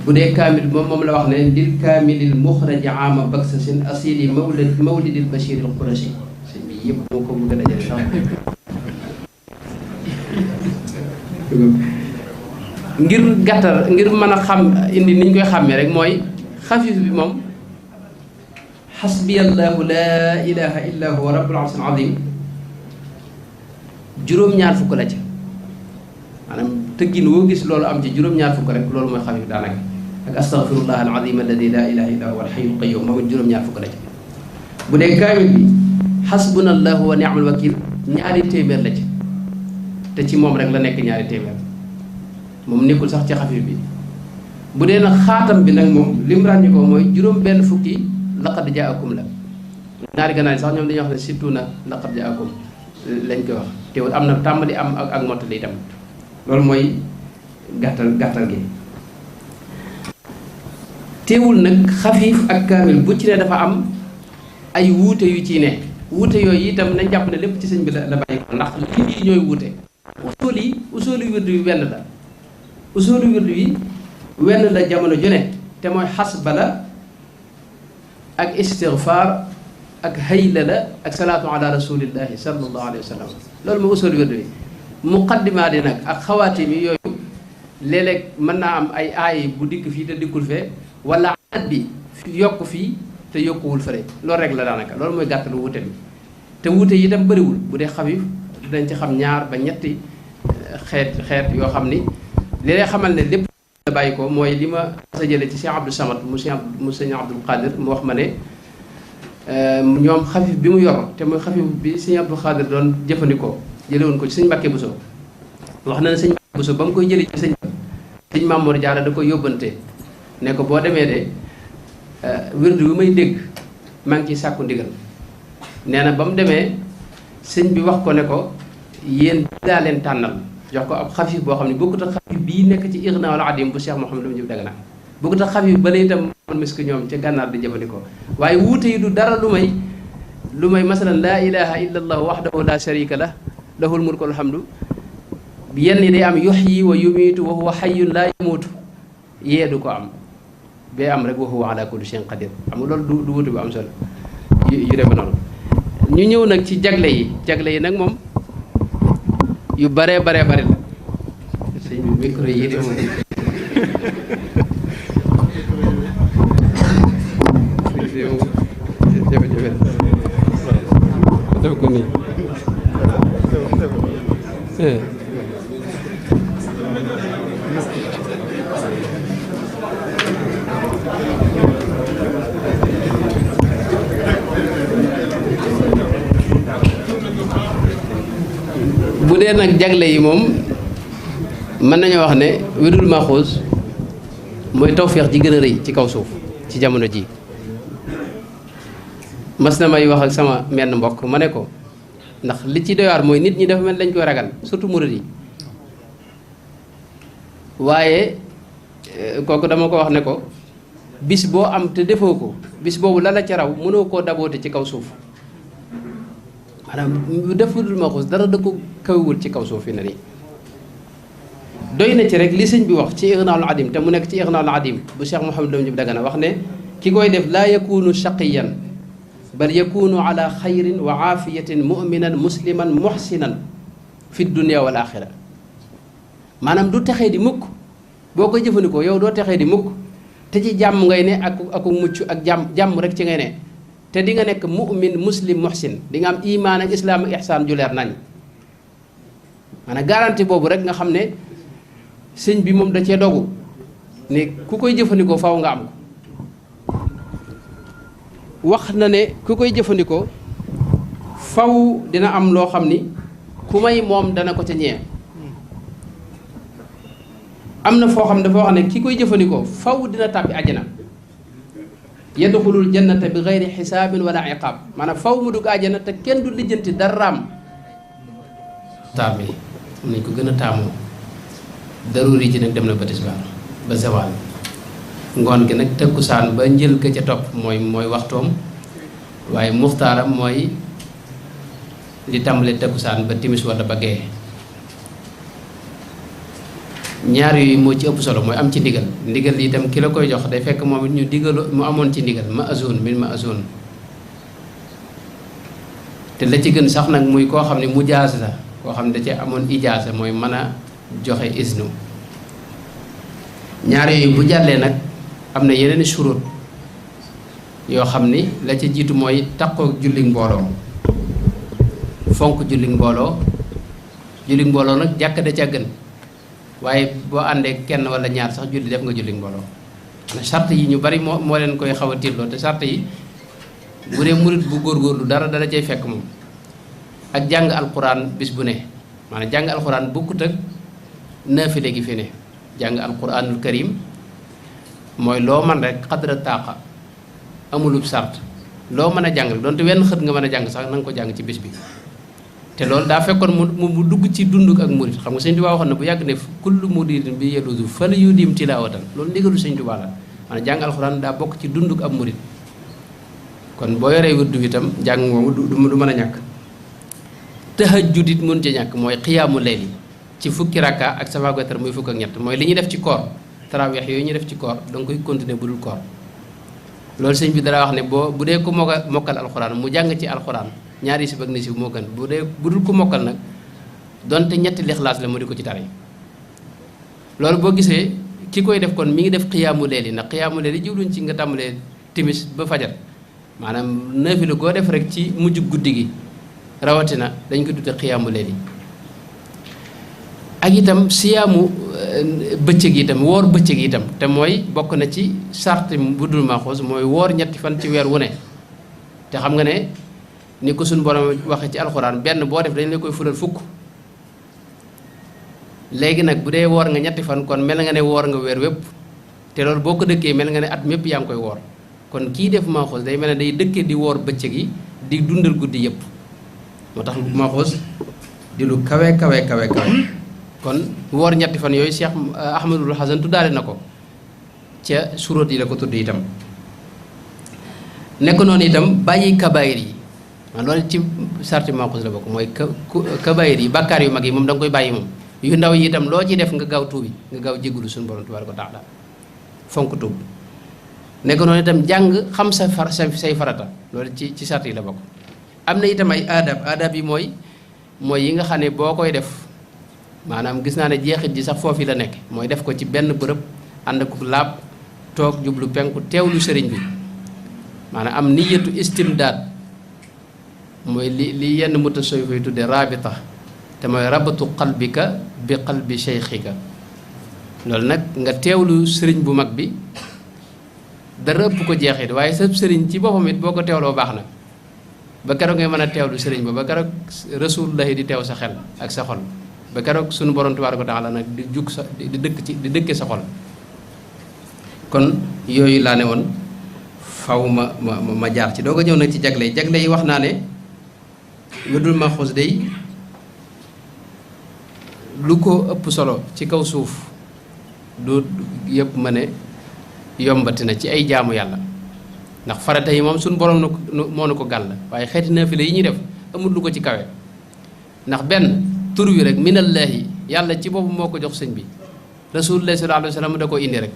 bu dee kaamil moom la wax ne lil kaamilil muxraji ama baksasin asili mawlidil bashiril qurashi sëñ bi yëpp moo ko bëgg a dajale sax ngir gàttal ngir mën a xam indi niñ koy xàmmee rek mooy xafif bi moom xasbiyallahu laa ilaha illa huwa rabbul arshil azim juróom-ñaar fukk la ca maanaam tëggin woo gis loolu am ci juróom-ñaar fukk rek loolu mooy xafif daanaka ak astaghfirullah al azim alladi laa ilaha illa huwa al hayyul qayyum moom it juróom-ñaar fukk la ca bu dee kaamil bi xasbunallahu wa ni'mal wakil ñaari téeméer la ca te ci moom rek la nekk ñaari téeméer moom nekkul sax ci xafif bi bu dee nag xaatam bi nag moom lim ràññi ko mooy juróom benn fukki laqad jaakum la ñaari gannaaw sax ñoom dañuy wax ne surtout na laqad jaakum lañ koy wax teewul am na tàmbali am ak mottali itam loolu mooy gàttal gi teewul nag xafiif ak kaamil bu ci ne dafa am ay wuute yu ci ne wuute yooyu itam nañ jàpp ne lépp ci sëñ bi la bàyyi ko ndax lii ñooy wuute usooli wirdu wi wenn la usooli wirdu wi wenn la jamono ju ne te mooy xasba la ak istighfar ak haylala ak salaatu ala rasulillahi sallallahu alayhi wa sallam loolu mooy usul wird wi muqaddimaat yi nag ak xawaatim yi yooyu léeg-léeg mën naa am ay aay bu dikk fii te dikkul fee wala at bi yokk fii te yokkuwul fële loolu rek la daanaka loolu mooy gàttalu wuute bi te wuute yi itam bëriwul bu dee xafif dañ ci xam ñaar ba ñetti xeet yoo xam ni li lay xamal ne lépp la bàyyi ko mooy li ma sa jële ci Cheikh Abdou Samad mu Sëñ Abdul Qadir mu wax ma ne ñoom xafif bi mu yor te mooy xafif bi Sëñ Abdul Qadir doon jëfandikoo jële woon ko ci Sëñ Mbàkke Buso wax na ne Sëñ Mbàkke Buso ba mu koy jëli ci Sëñ Mamoor Jaara da koy yóbbante ne ko boo demee de wirdu bi may dégg maa ngi ciy sàkku ndigal nee na ba mu demee sëñ bi wax ko ne ko yéen daa leen tànnal jox ko ab xafif boo xam ne bokkut ak xafif bii nekk ci Ighnaa wal Adim bu Cheikh Mouhamadou Diop Dagana bokkut ak xafif ba itam man misk ñoom ca gànnaar di jëfandikoo waaye wuute yi du dara lu may masalan laa ilaha illa allah wahdahu la sharika lah lahul mulku wal hamdu yenn yi day am yuhyi wa yumiitu wa huwa hayyun la yamuutu yee du ko am bee am rek wa huwa ala kulli shay'in qadir xam nga loolu du wuute bu am solo yu demee noonu ñu ñëw nag ci jagle yi nag moom yu bare la sëñ bi micro yi de moom jafe-jafe def ko nii bu dee nag jagle yi moom mën nañoo wax ne wirdul maxuus mooy tawféex ji gën a rëy ci kaw suuf ci jamono ji. mas na may wax ak sama menn mbokk ma ne ko ndax li ci doy waar mooy nit ñi dafa mel dañ koy ragal surtout murid yi waaye kooku dama ko wax ne ko bis boo am te defoo ko bis boobu la la ca raw mënoo koo daboote ci kaw suuf maanaam def wirdul maxuus dara da ko kawewul ci kaw suuf yi na nii doy na ci rek li sëñ bi wax ci Ignaul Adim te mu nekk ci Ignaul Adim bu Cheikh Mouhamadou Lamine Diop Dagana wax ne ki koy def laa yakunu shaqiyan bal yakunu ala xayrin wa aafiyatin muminan musliman muhsinan fi dunia wal axira maanaam du texee di mukk boo koy jëfandikoo yow doo texee di mukk te ci jàmm ngay ne ak mucc ak jàmm rek ci ngay ne te di nga nekk mumin muslim muhsin di nga am imaan ak islaam ak ihsaan ju leer nañ maanaam garanti boobu rek nga xam ne sëñ bi moom da cee dogu ne ku koy jëfandikoo faw nga am ko wax na ne ku koy jëfandikoo faw dina am loo xam ni ku may moom dana ko ca ñee am na foo xam ne dafa wax ne ki koy jëfandikoo faw dina tàbbi àjjana yadxulul jannata bi gayri xisaabin wala iqaab maanaam faw mu dugg àjjana te kenn du lijjanti daraam taam yi am nañ ko gën a taamoo daruri ji nag dem na ba tisbaar ba zawal ngoon gi nag tëkkusaan ba njël ga ca topp mooy waxtoom waaye muxtaaram mooy li tàmbale tëkkusaan ba timis wala ba gee ñaar yooyu moo ci ëpp solo mooy am ci ndigal ndigal itam ki la koy jox day fekk moom it ñu digalu mu amoon ci ndigal ma azun min ma azun te la ci gën sax nag muy koo xam ne mujaaz la koo xam ne da cee amoon ijaasa mooy mën a joxe isnu ñaar yooyu bu jàllee nag am na yeneen surut yoo xam ni la ca jiitu mooy taqoo julli mbooloo fonk julli mbooloo nag jàkk da ca gën waaye boo àndee kenn wala ñaar sax julli def nga julli mbooloo na sart yi ñu bari moo leen koy xaw a tiitloo te sart yi bu dee murit bu góorgóorlu dara cay fekk moom ak jàng alquran bis bu ne maanaam jàng alquran bokkut ak naafile gi fi ne jàng alquranul karim mooy loo man rek xadra taaqa amulub sart loo mën a jàng rek donte wenn xët nga mën a jàng sax na nga ko jàng ci bis bi te loolu daa fekkoon mu dugg ci dund ak murit xam nga sëñ Tuubaa waxoon na bu yàgg ne kullu muridin bi yeludu fal yudim tilaawatan loolu ndigalu sëñ Tuubaa la maanaam jàng alxuraan daa bokk ci dund ak murit kon boo yoree wirdu itam jàng moomu du mën a ñàkk tahajjud it mën ci ñàkk mooy xiyaamu layli ci fukki rakka ak safa wetar muy fukk ak ñett mooy li ñuy def ci koor taraweex yooyu ñu def ci koor da nga koy continuer bu dul koor loolu sëñ bi dara wax ne bu dee ku mokkal alxuraan mu jàng ci alxuraan ñaari sib ak nisib moo gën bu dul ku mokkal nag donte ñetti lixlaas la mu di ko ci tari loolu boo gisee ki koy def kon mi ngi def xiyaamu leeli ndax xiyaamu leeli jiwluñ ci nga tàmbalee timis ba fajar maanaam naafila goo def rek ci mujj guddi gi rawatina dañ ko tudde xiyaamu leeli ak itam siyaamu bëccëg itam woor bëccëg itam te mooy bokk na ci sart budul maxuus mooy woor ñetti fan ci weer wu ne te xam nga ne ni ko suñ borom waxe ci alxuraan benn boo def dañ la koy fulal fukk léegi nag bu dee woor nga ñetti fan kon mel nga ne woor nga weer wépp te loolu boo ko dëkkee mel nga ne at mépp yaa ngi koy woor kon kii def maxuus day mel ne day dëkkee di woor bëccëg yi di dundal guddi yëpp moo tax maxuus di lu kawe kon woor ñetti fan yooyu Cheikh Ahmadul Hasan tuddaale na ko ca suróot yi la ko tudd itam nekk noonu itam bàyyi kabaayir yi loolu ci sarti maxuus la bokk mooy kabaayir yi bàkkaar yu mag yi moom da nga koy bàyyi moom yu ndaw yi itam loo ci def nga gaaw tuubi nga gaaw jéggulu suñu borom tabaaraka wa taala fonk tuub nekk noonu itam jàng xam say farata loolu ci sart yi la bokk am na itam ay aadab yi mooy yi nga xam ne boo koy def maanaam gis naa ne jeexit ji sax foofu la nekk mooy def ko ci benn bërëb ànd ak laab toog jublu penku teewlu sëriñ bi maanaam am niyatu istimdaad mooy li yenn mutasawwif yi tudde rabita te mooy rabatu qalbika bi qalbi sheykhika loolu nag nga teewlu sëriñ bu mag bi dara ëpp ko jeexit waaye sa sëriñ ci boppam it boo ko teewloo baax na ba keroog ngay mën a teewlu sëriñ ba keroog rasulullahi di teew sa xel ak sa xol ba keroog sunu borom tabaaraka wa taala nag di jug sa di dëkke sa xol. kon yooyu laa ne woon faw ma jaar ci doog a ñëw nag ci jagle yi wax naa ne wirdul maxuus day lu ko ëpp solo ci kaw suuf du yëpp ma ne yombati na ci ay jaamu yàlla ndax farata yi moom suñu borom moo na ko gàll waaye xeeti naafila yi ñuy def amul lu ko ci kawe ndax benn tur wi rek minallaahi yàlla ci boobu moo ko jox sëñ bi rasulullah sallallahu alayhi wa sallam da ko indi rek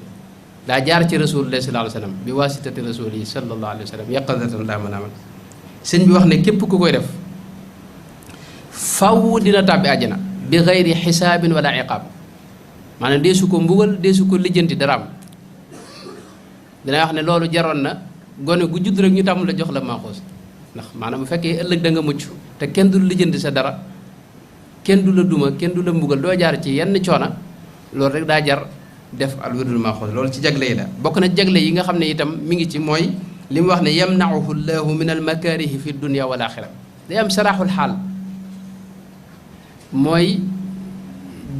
daa jaar ci rasulullah sallallahu alayhi wa sallam bi waasitati rasulihi sallallahu alayhi wa sallam yaqazatan daa mën a amal sëñ bi wax ne képp ku koy def faw dina tàbbi àjjana bi xayri xisaabin wala iqaab maanaam deesu ko mbugal deesu ko lijjanti daraam dina wax ne loolu jaroon na gone gu judd rek ñu tàmm la jox la maaxoos ndax maanaam bu fekkee ëllëg da nga mucc te kenn du lijjanti sa dara kenn du la duma kenn du la mbugal doo jaar ci yenn coona loolu rek daa jar def al wirdul maaxoos loolu ci jagle yi la bokk na jagle yi nga xam ne itam mi ngi ci mooy li mu wax ne yamnauhu llahu min al makarihi fi dunia wal axira day am saraaxul xaal mooy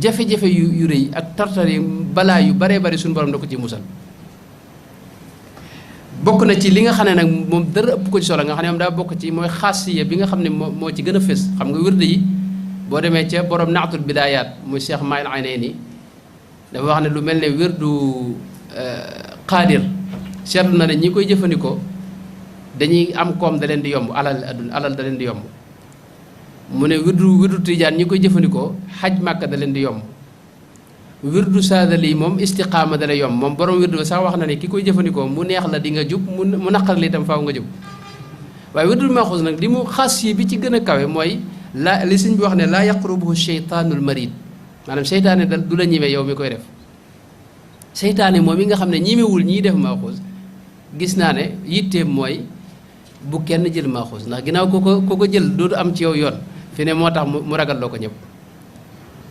jafe-jafe yu rëy ak tartar yi balaa yu baree bari suñu borom da ko ci musal bokk na ci li nga xam ne nag moom dara ëpp ko ci solo nga xam ne moom daa bokk ci mooy xaasiya bi nga xam ne moo ci gën a fés xam nga wird yi boo demee ca borom naatul bidaayaat muy Cheikh Maïl Aynayni dafa wax ne lu mel ne wirdu xaadir seetlu na ne ñi koy jëfandikoo dañuy am koom da leen di yomb alal da leen di yomb mu ne wirdu tijaan ñi koy jëfandikoo xaj màkka da leen di yomb wirdu saadali moom istiqaama da lay yomb moom borom wirdu ba sax wax na ne ki koy jëfandikoo mu neex la di nga jub mu naqar li itam faaw nga jub waaye wirdul maxuus nag li mu xas yi bi ci gën a kawe mooy li sëñ bi wax ne laa yaqrubuhu sheytaanul marid maanaam seytaane du la ñime yow mi koy def seytaane moom yi nga xam ne ñimewul ñiy def maxuus gis naa ne yitteem mooy bu kenn jël maxuus ndax ginnaaw ko ko jël doodu am ci yow yoon fi ne moo tax mu ragal loo ko ñëpp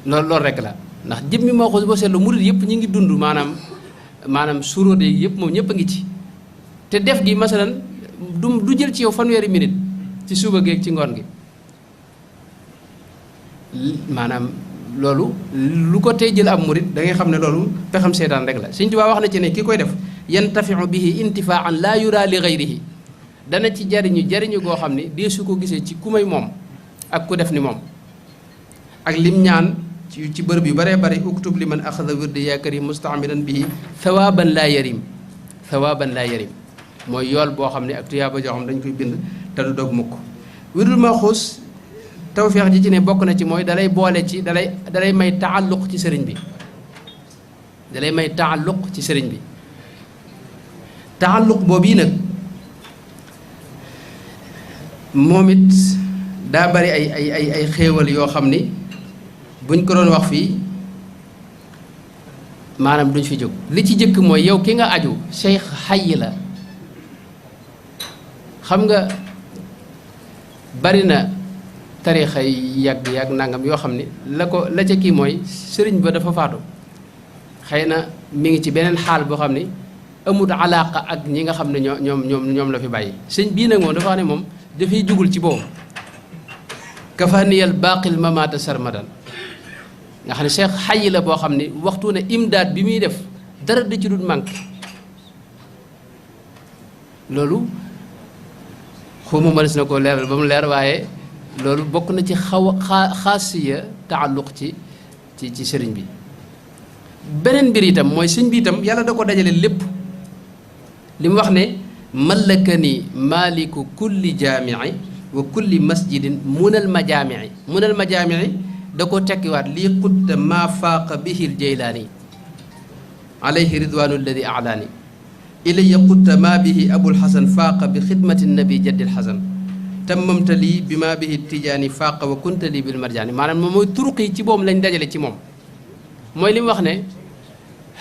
loolu rek la ndax jëmmi maxuus boo seetlu murid yëpp ñu ngi dund maanaam suróode yi yëpp moom ñëpp a ngi ci te def gi masalan du jël ci yow fanweeri minute ci suba geeg ci ngoon gi maanaam loolu lu ko tey jël ab murid da ngay xam ne loolu pexam seetaan rek la Sëñ Tuubaa wax na ci ne ki koy def yantafiu bihi intifaan laa yura li gayrihi dana ci jariñu goo xam ne dee su ko gisee ci ku may moom ak ku def ni moom ak lim ñaan ci bërëb yu baree bari uktub li man axada wirdi yaa karim mustaamilan bihi thawaaban laa yarim mooy yool boo xam ne ak tuyaaba joo xam dañ koy bind te du dog mukk wirdul maxuus tawfeex ji ci ne bokk na ci mooy dalay boole ci dalay may taalluq ci sëriñ bi taalluq boobu yi nag moom it daa bari ay xéewal yoo xam ni buñ ko doon wax fii maanaam duñ fi jóg li ci jëkk mooy yow ki nga aju cheikh xay la xam nga bari na tarixa yi yàgg nangam yoo xam ni la ca kii mooy sëriñ ba dafa faatu xëy na mi ngi ci beneen xaal boo xam ni amut alaaqa ak ñi nga xam ne ñoom la fi bàyyi sëñ bii nag moom dafa wax ne moom dafay jugul ci boobu kafaniyal baaqil mamaata sarmadan nga xam ne cheikh xay la boo xam ni waxtu ne imdaad bi muy def dara da ci dul manqué loolu xawma mënees na koo leeral ba mu leer waaye loolu bokk na ci xaasiya taalluq ci sëriñ bi beneen mbir itam mooy sëñ bi itam yàlla da ko dajale lépp li mu wax ne mallakani maliku kulli jaamici wa kulli masjidin munal majaamici da ko tekkiwaat lii qutta maa faaqa bihi ljeylaani alayhi ridwanu alladi alaani ilaya qutta maa bihi abulxasan faaqa bi xidmati nabi jaddi lxasan tammamta lii bi maa bihi tijaani faaqa wa kunta lii bil marjaani maanaam moom mooy turuq yi ci boobu lañ dajale ci moom mooy li mu wax ne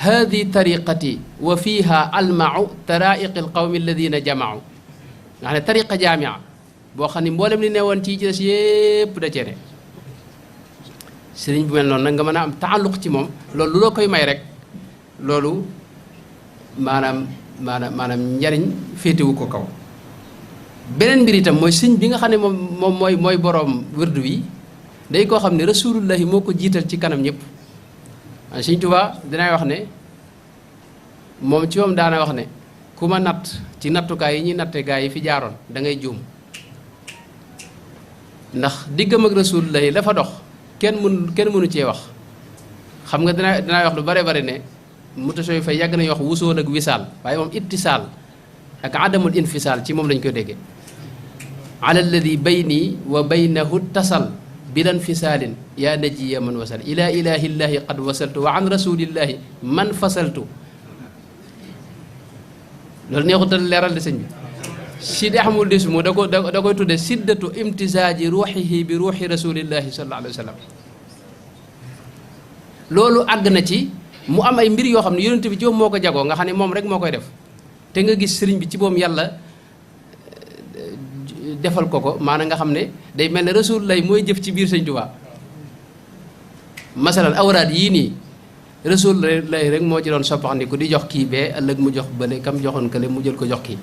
haadi tariqati wa fiha almau taraiqi alqawmi alladina jamaau nga xam ne tariqa jaamia boo xam ne mboolem li ne woon ci des yépp da cee ne sëriñ bu mel noonu nag nga mën a am taalluq ci moom loolu lu la koy may rek loolu maanaam njariñ féetewu ko kaw beneen mbir itam mooy sëñ bi nga xam ne moom mooy boroom wërdu wi day koo xam ne rasulullahi moo ko jiital ci kanam ñëpp. waaye sëñ Tuubaa dinay wax ne moom ci moom daana wax ne ku ma natt ci nattukaay yi ñuy natte gaa yi fi jaaroon da ngay juum ndax diggam ak rasulullahi la fa dox kenn mënu cee wax. xam nga dinaa wax lu bare bare ne mutasooy fay yàgg nañu wax wusool ak wisaal waaye moom ittisaal ak adamul infisaal ci moom lañ koy déggee. ala alladi bayni wa baynahu tasal bila infisaalin yaa najiya man wasal ila ilahillahi qad wasaltu wa an rasulillahi man fasaltu. loolu neexutal leeral de sëñ bi Sidi Ahmad Dis mu da koy tudde siddatu imtisaaji ruuxihi bi ruuxi rasulillahi sallallahu alayhi wa sallam. loolu àgg na ci mu am ay mbir yoo xam ne yonent bi ci moom moo ko jagoo nga xam ne moom rek moo koy def te nga gis sëriñ bi ci moom yàlla defal ko maanaam nga xam ne day mel ne rasulullahi mooy jëf ci biir sëñ Tuubaa. masalan awraad yii nii rasulullahi rek moo ci doon soppaxandiku di jox kii bee ëllëg mu jox bële kam joxoon kële mu jël ko jox kii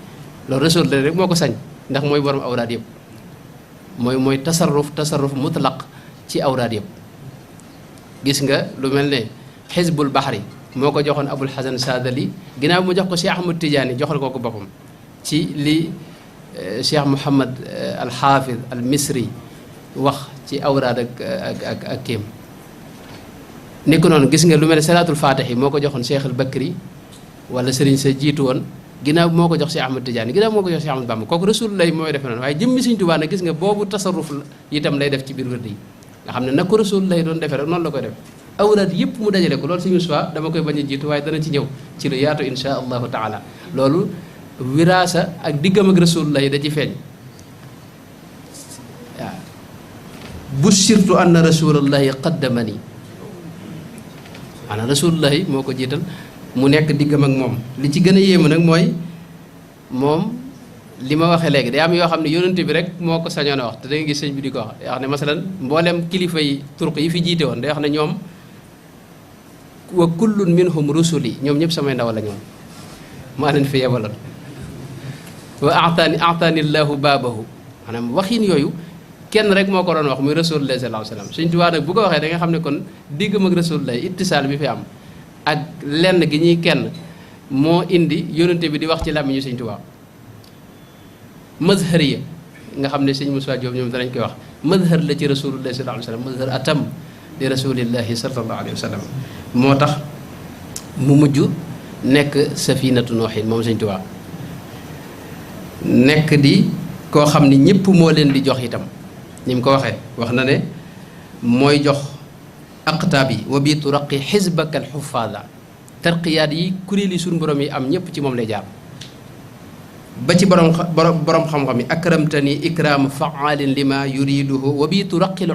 loolu rasulullahi rek moo ko sañ ndax mooy borom awraad yëpp mooy tasarruf mutlaq ci awraad yëpp. gis nga lu mel ne xisbul baxri moo ko joxoon abul xasan saadali ginnaaw mu jox ko Cheikh Ahmad Tidiane joxal ko boppam ci li Cheikh Mouhamad al Xaafid al Misri wax ci awraad ak kéem. ni ko noonu gis nga lu mel ne salaatul faatixi moo ko joxoon Cheikh al Bakri wala sëriñ sa jiitu woon ginnaaw moo ko jox Cheikh Ahmad Tidiane ginnaaw moo ko jox Cheikh Ahmad Bamba kooku rasulullah mooy defe noonu waaye jëmmi Sëriñ Tuubaa nag gis nga boobu tasarruf itam lay def ci biir wërd yi nga xam ne nag ko rasul lay doon defee rek noonu la koy def awraad yëpp mu dajale ko loolu suñu soit dama koy bañ a jiitu waaye dana ci ñëw ci lu yaatu insha allahu taala loolu wiraasa ak diggam ak rasul lay da ci feeñ waaw bushirtu anna rasulallahi qaddamani maanaam rasulullahi moo ko jiital mu nekk diggam ak moom li ci gën a yéemu nag mooy moom li ma waxee léegi day am yoo xam ne yonent bi rek moo ko sañoon a wax te da nga gis sëñ bi di ko wax day wax ne masalan mboolem kilifa yi turq yi fi jiite woon day wax ne ñoom wa kullun minhum rusuli ñoom ñëpp samay ndaw la ñoon maa leen fi yebaloon wa ataani llahu baabahu maanaam waxin yooyu kenn rek moo ko doon wax muy rasulullah sallallahu alayhi wasallam Sëñ Tuubaa nag bu ko waxee da nga xam ne kon diggam ak rasulullah ittisaal bi fi am ak lenn gi ñuy kenn moo indi yonent bi di wax ci làmmiñu Sëñ Tuubaa mazhariya nga xam ne sëñ Moussa Diop ñoom danañ koy wax mazhar la ci rasulullah sallallahu alayhi wasallam mazhar atam di rasulillahi sallallahu alayhi wasallam moo tax mu mujj nekk safinatu nooxin moom Sëñ Tuubaa nekk di koo xam ni ñëpp moo leen di jox itam ni mu ko waxee wax na ne mooy jox aqtaab yi wa bi turaqi xisbaka alxufaada tarqiyaat yi kuréel yi suñu borom yi am ñëpp ci moom lay jaar ba ci borom xam-xam yi akramtani ikraam faalin lima yuriduhu wa bi turaqi al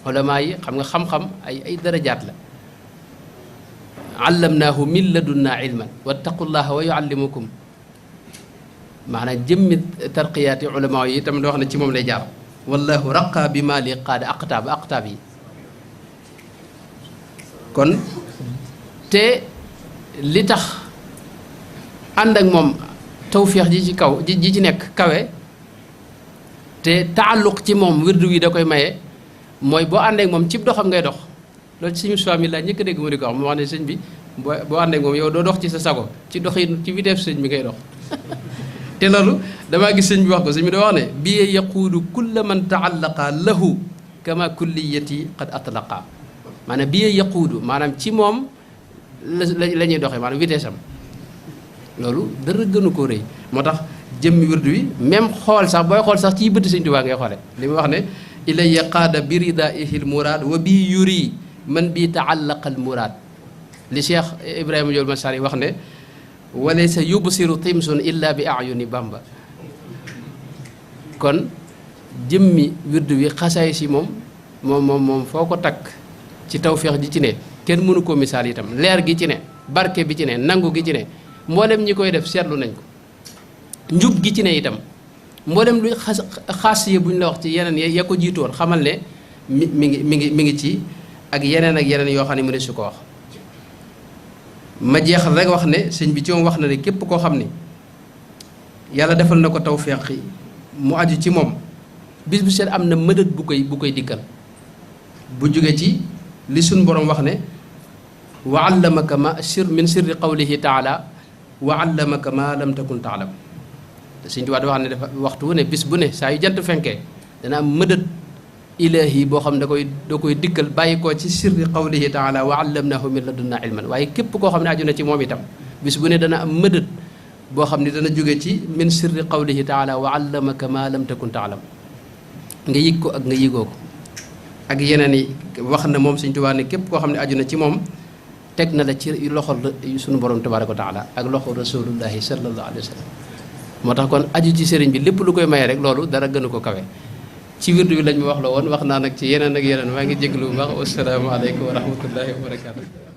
ulama yi xam nga xam-xam ay darajaat la allamnaahu min ladunna ilman wattaqullaha wa yuallimukum maanaam jëmmi tarqiyaati ulama yi itam da wax ne ci moom lay jaar wallahu raqa bi ma li qaada aqtaab yi kon te li tax ànd ak moom tawféex ji ci kaw ji ci nekk kawe te taalluq ci moom wirdu wi da koy maye mooy boo àndee ak moom cib doxam ngay dox loolu ci suñu mi laa njëkk a dégg mu di ko wax mu wax ne sëñ bi boo àndee ak moom yow doo dox ci sa sago ci dox yi ci vitesse sëñ bi ngay dox te loolu damaa gis sëñ bi wax ko sëñ bi da wax ne bi yaquudu kulla man taallaqa lahu kama kulliyati qad atlaqa maanaam bi yaquudu maanaam ci moom la ñuy doxee maanaam vitesse am loolu dara gënu koo rëy moo tax jëmmi wirdu wi même xool sax booy xool sax ci bëtt Sëñ Tuubaa ngay xoole li mu wax ne ilayya qaada bi ridaihi l muraad wa bi yuri man bi taallaqa al muraad li Cheikh Ibrahima Diol Masari wax ne walaysa yubsiru timsun illa bi ayuni Bamba kon jëmmi wirdu wi xasaay si moom foo ko takk ci tawféex ji ci ne kenn mënu koo misaal itam leer gi ci ne barke bi ci ne nangu gi ci ne mboolem ñi koy def seetlu nañ ko njub gi ci ne itam mboolem lu xaas yi bu ñu la wax ci yeneen ya ko jiitu woon xamal ne mi ngi ci ak yeneen yoo xam ne mu ne su ko wax ma jeexal rek wax ne sëñ bi ci moom wax na ne képp koo xam ne yàlla defal na ko tawfeex mu aju ci moom bis bu seet am na mëdët bu koy dikkal bu jóge ci li suñ borom wax ne wa allamaka ma sir min sirri qawlihi taala wa allamaka ma lam takun taalam te Sëñ Tuubaa wax ne dafa waxtu wu ne bis bu ne saa yu jant fenkee dana am mëdët ilaahi boo xam ne da koy dikkal bàyyi ko ci sirri qawlihi taala wa allamnahu min ladunna ilman waaye képp koo xam ne aju na ci moom itam bis bu ne dana am mëdët boo xam ne dana jóge ci min sirri qawlihi taala wa allamaka ma lam takun taalam nga yëg ko ak nga yëgoo ko ak yeneen yi wax na moom Sëñ Tuubaa ne képp koo xam ne aju na ci moom teg na la ci loxol suñu borom tabaaraka wa taala ak loxol rasulullahi sallallahu alayhi wa sallam moo tax kon aju ci sëriñ bi lépp lu koy maye rek loolu dara gënu ko kawe ci wirdu bi lañ ma wax la woon wax naa nag ci yeneen ak yeneen maa ngi jéglu bu baax wassalaamu aleykum wa rahmatullahi wa barakaatu